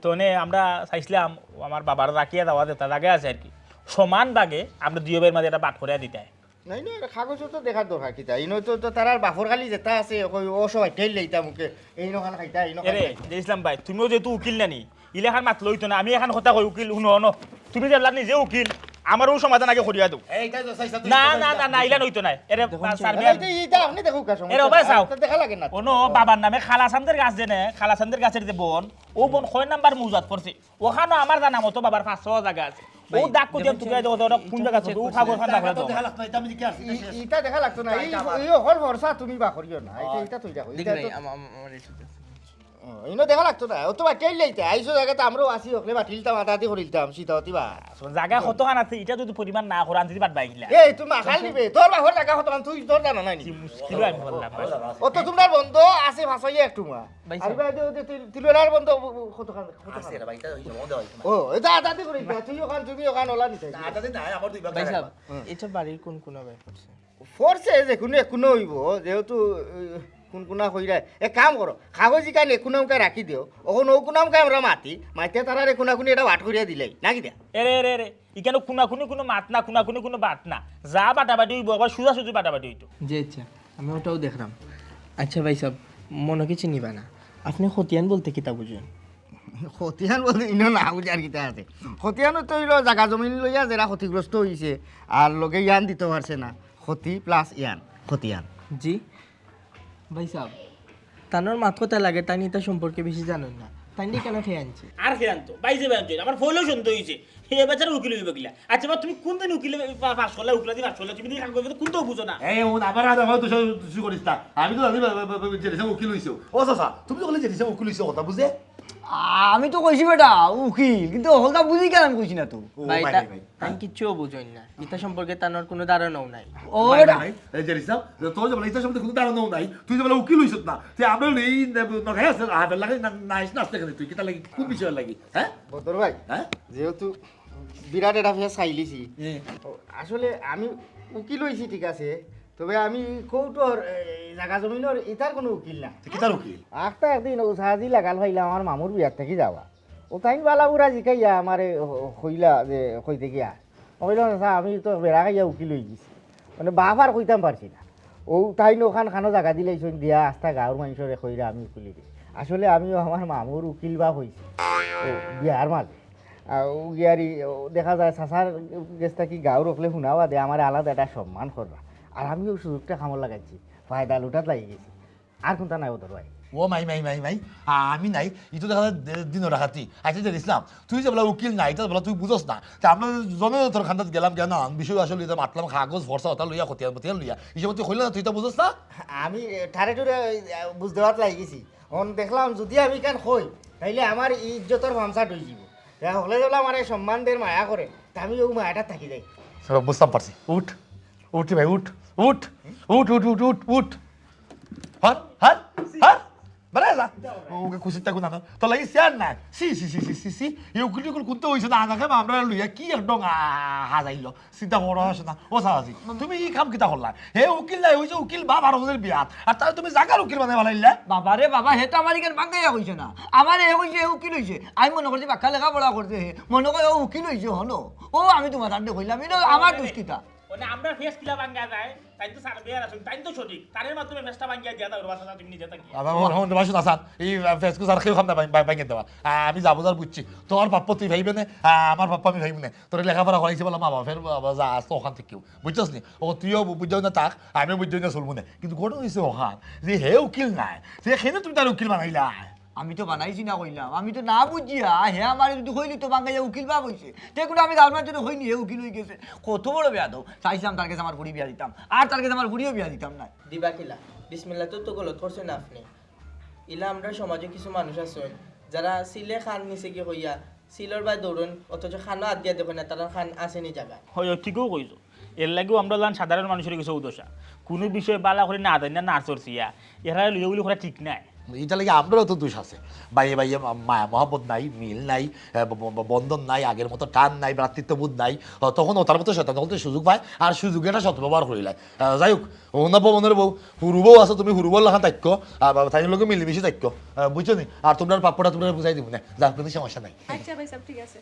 তোনে আমরা চাইছিলাম আমার বাবার রাখিয়া দেওয়া যেটা লাগে আছে আর কি সমান ভাগে আমরা দুই ভাইয়ের মাঝে একটা বাট করে দিতে নাই না কাগজ তো দেখার দরকার কিতা ইনো তো তারার বাফর খালি যেটা আছে ও সবাই ঠেল লইতা মুখে এই নখান খাইতা এই নখান এরে যে ইসলাম ভাই তুমিও যেহেতু উকিল নানি ইলেখান মাত লইতো না আমি এখন কথা কই উকিল শুনো ন তুমি যে নিজে উকিল আমারও সমাধান আগে করিয়া দাও এইটাই তো চাইছা না না না না ইলা নইতো না এরে সার্ভেয়ার এইটা আপনি দেখো কাজ এরে ওবাই চাও দেখা লাগে না ওনো বাবার নামে খালাসানদের গাছ দেনে খালাসানদের গাছের যে বন ও বন 6 নাম্বার মুজাত করছে ওখানে আমার জানা মতো বাবার 500 জায়গা আছে ও ডাক কো দিম তুমি দেখো ওটা কোন জায়গা আছে ও খাবো খান দাও তো দেখা লাগতো এটা আমি কি আসি এইটা দেখা লাগতো না এই হল ভরসা তুমি বা করিও না এইটা তুই দেখো দেখ এইটা নাই তো আমার একটু ইনো দেখা লাগতো না ও তো বা ঠেল লইতা আইসো জায়গাতে আমরাও আসি হকলে বা ঠিলতাম আদাতি করিলতাম শীতাওতি বা জায়গা কতখান আছে এটা যদি পরিমাণ না করে আনতে বাদ বাইলা এই তুমি আখাল দিবে তোর বাহর জায়গা হতো তুই তোর জানা নাই নি কি মুশকিল আমি বললাম ও তো তোমার বন্ধ আছে ভাষাইয়া একটু মা আর ভাই তিলুরার বন্ধ কতখান আছে রে ভাইটা হইছে মনে হয় ও এটা আদাতি করিলতা তুই ওখান তুমি ওখান ওলা নিতে আটা দিন নাই আমার দুই ভাগ ভাই সাহেব এটা বাড়ির কোন কোন ভাই করছে ফোর্সে যে কোনো হইব যেহেতু কোন কোনা হইরা এক কাম করো কাগজ কান একুনামকে রাখি দিও ওখন ওকুনামকে আমরা মাতে তারা একুনাকুনি এটা বাট করিয়া দিলাই নাকি দিয়া এরে রে রে ইখানে খুনাখুনি কোনো মাত না খুনাখুনি কোনো বাট না যা বাটাবাটি হইব আবার সুজা সুজি বাটাবাটি হইতো জি আচ্ছা আমি ওটাও দেখলাম আচ্ছা ভাই সাহেব মনে কিছু নিবা না আপনি খতিয়ান বলতে কিতা বুঝেন খতিয়ান বলতে ইনো না বুঝার কিতা আছে খতিয়ানো তো হইলো জাগা জমিন লইয়া যারা ক্ষতিগ্রস্ত হইছে আর লগে ইয়ান দিতে পারছে না ক্ষতি প্লাস ইয়ান খতিয়ান জি ভাই সাহেব তানোর মাত কথা লাগে তাই নিতা সম্পর্কে বেশি জানেন না তাই নিয়ে কেন খেয়ে আনছি আর খেয়ে আনতো বাইজে বানতো আমার ফলেও শুনতে হয়েছে এ বেচারা উকিল হইবে গিলা আচ্ছা বা তুমি কোন দিন উকিল পাস করলে উকিল পাস করলে তুমি দেখে করবে কোন তো বুঝো না এই আমার আদা হয় তো তুই করিস না আমি তো জানি জেরিসা উকিল হইছো ও চাচা তুমি তো বলে জেরিসা উকিল হইছো কথা বুঝে আমি তো কইছি বেটা উকিল কিন্তু হলদা বুঝি কেন আমি কইছি না তো ভাই তাই কিচ্ছুও বুঝেন না ইতা সম্পর্কে তানোর কোনো ধারণাও নাই ও বেটা এই জেরিসা তোর যে বলে ইতার সামনে কোনো ধারণাও নাই তুই যে বলে উকিল হইছ না তুই আমরা এই নখাই আছে হাতের লাগে নাইস না আসতে তুই কিতা লাগি কোন বিষয় লাগি হ্যাঁ বদর ভাই হ্যাঁ যেহেতু বিরাট একটা ফেস খাইলিছি আসলে আমি উকিল হইছি ঠিক আছে তবে আমি কৌটোর জাগা জমিনের ইতার কোনো উকিল না কিতার উকিল আখটা একদিন সাহায্য লাগাল ভাইলাম আমার মামুর বিয়ার থেকে যাওয়া ও তাই বালা বুড়া জিকাইয়া আমারে কইলা যে কইতে গিয়া কইলাম না আমি তো বেড়া খাইয়া উকিল হয়ে গেছি মানে বাপ আর কইতাম পারছি না ও তাই ওখান খানো জায়গা দিলেইছেন দিয়া আস্থা গাঁর মানুষরে কইরা আমি উকিল দিই আসলে আমিও আমার মামুর উকিল বাপ হয়েছি ও বিয়ার মাঝে ও গিয়ারি দেখা যায় চাচার গেছটা কি গাঁর রকলে শুনাওয়া দে আমার আলাদা একটা সম্মান করবা আর আমিও সুযোগটা খামর লাগাইছি ফায়দা লুটাত লাগি গেছি আর কোনটা নাই ওদের ভাই ও মাই আমি নাই ইতো দেখা দিন রাখাতি আচ্ছা যে ইসলাম তুই যে বলা উকিল নাই এটা বলা তুই বুঝস না তা আমরা জনে তোর খান্দাত গেলাম কেন বিষয় আসলে এটা মাতলাম কাগজ ভরসা ওটা লইয়া খতিয়ান লইয়া হিসেবে তুই কইলে না তুই তো বুঝস না আমি ঠারে টুরে বুঝতে পারত লাগি গেছি অন দেখলাম যদি আমি কেন কই তাইলে আমার ইজ্জতর ভামসাট হয়ে যাব হলে বলে আমার সম্মান দের মায়া করে তা আমি ও মায়াটা থাকি যাই বুঝতাম পারছি উঠ ভাই উঠ হর হর হর বারে যা ওকে খুশি থাকো না তো লাগি শেয়ার না সি এই উকিল কোনতে হইছে না আগাকে আমরা লইয়া কি একদম হাজাইলো চিন্তা করা হচ্ছে না ও সাজি তুমি এই কাম কিতা করলা হে উকিল নাই হইছে উকিল বাপ আর ওদের বিয়াত আর তার তুমি জাগার উকিল বানাই বানাইলা বাবা রে বাবা হেটা আমার ইখান বাঙ্গাইয়া কইছে না আমার এ কইছে উকিল হইছে আমি মনে করছি বাক্কা লেখা পড়া করছে মনে করে ও উকিল হইছে হনো ও আমি তোমার আন্ডে কইলাম আমার দুষ্কিতা মানে আমরা ফেস কিলা ভাঙ্গা যায় তাই তো সার বেয়ার আছেন তাই তো সঠিক তারের মাধ্যমে ফেসটা ভাঙ্গিয়া দিয়া দাও বাসা তুমি নিজে থাকি আমার বাসুন আসান এই ফেসকুস আর কেউ খাম না ভাঙিয়ে দেওয়া আমি যাবো যার বুঝছি তোর বাপ্প তুই ভাইবে না আমার বাপ্পা আমি ভাইব না তোর লেখাপড়া করাইছে বললাম মা বাপের যা আসতো ওখান থেকেও বুঝছস নি ও তুইও বুঝাও না তাক আমিও বুঝাই না চলবো না কিন্তু ঘটনা হয়েছে ওখান যে হে উকিল নাই সেখানে তুমি তার উকিল বানাইলা আমি তো বানাইছি না কইলাম আমি তো না বুঝিয়া হে আমার যদি হইলি তো বাঙ্গাইয়া উকিল বাপ হইছে দেখুন আমি গার্মেন্ট যদি হইনি হে উকিল হয়ে গেছে কত বড় বিয়া দাও চাইছিলাম তার কাছে আমার বুড়ি বিয়া দিতাম আর তার কাছে আমার বুড়িও বিয়া দিতাম না দিবা কিলা বিসমিল্লাহ তো গলত করছেন আপনি ইলা আমরা সমাজে কিছু মানুষ আছেন যারা সিলে খান নিচে গিয়ে হইয়া সিলর বাই দৌড়ন অথচ খানো আদ দিয়া দেখেন না তারা খান আসেনি জায়গায় হয় ঠিকও কইছো এর লাগেও আমরা জান সাধারণ মানুষের কিছু উদোষা কোনো বিষয়ে বালা করে না দেন না চর্চিয়া এরা লইগুলি করা ঠিক নাই এটা লাগে আমরাও তো দোষ আছে বাইয়ে বাইয়ে মায়া মহব্বত নাই মিল নাই বন্ধন নাই আগের মতো টান নাই ভ্রাতৃত্ববোধ নাই তখন ওটার মতো শয়তান তখন তো সুযোগ পায় আর সুযোগে এটা সদ্ব্যবহার করিলাই যাই হোক অন্য মনের বউ হুরুবও আছে তুমি হুরুবর লেখা থাক্য তাই লোকে মিলেমিশে থাক্য বুঝছো নি আর তোমরা পাপ্পটা তোমরা বুঝাই দিব না যার কোনো সমস্যা নাই আচ্ছা ভাই সব ঠিক আছে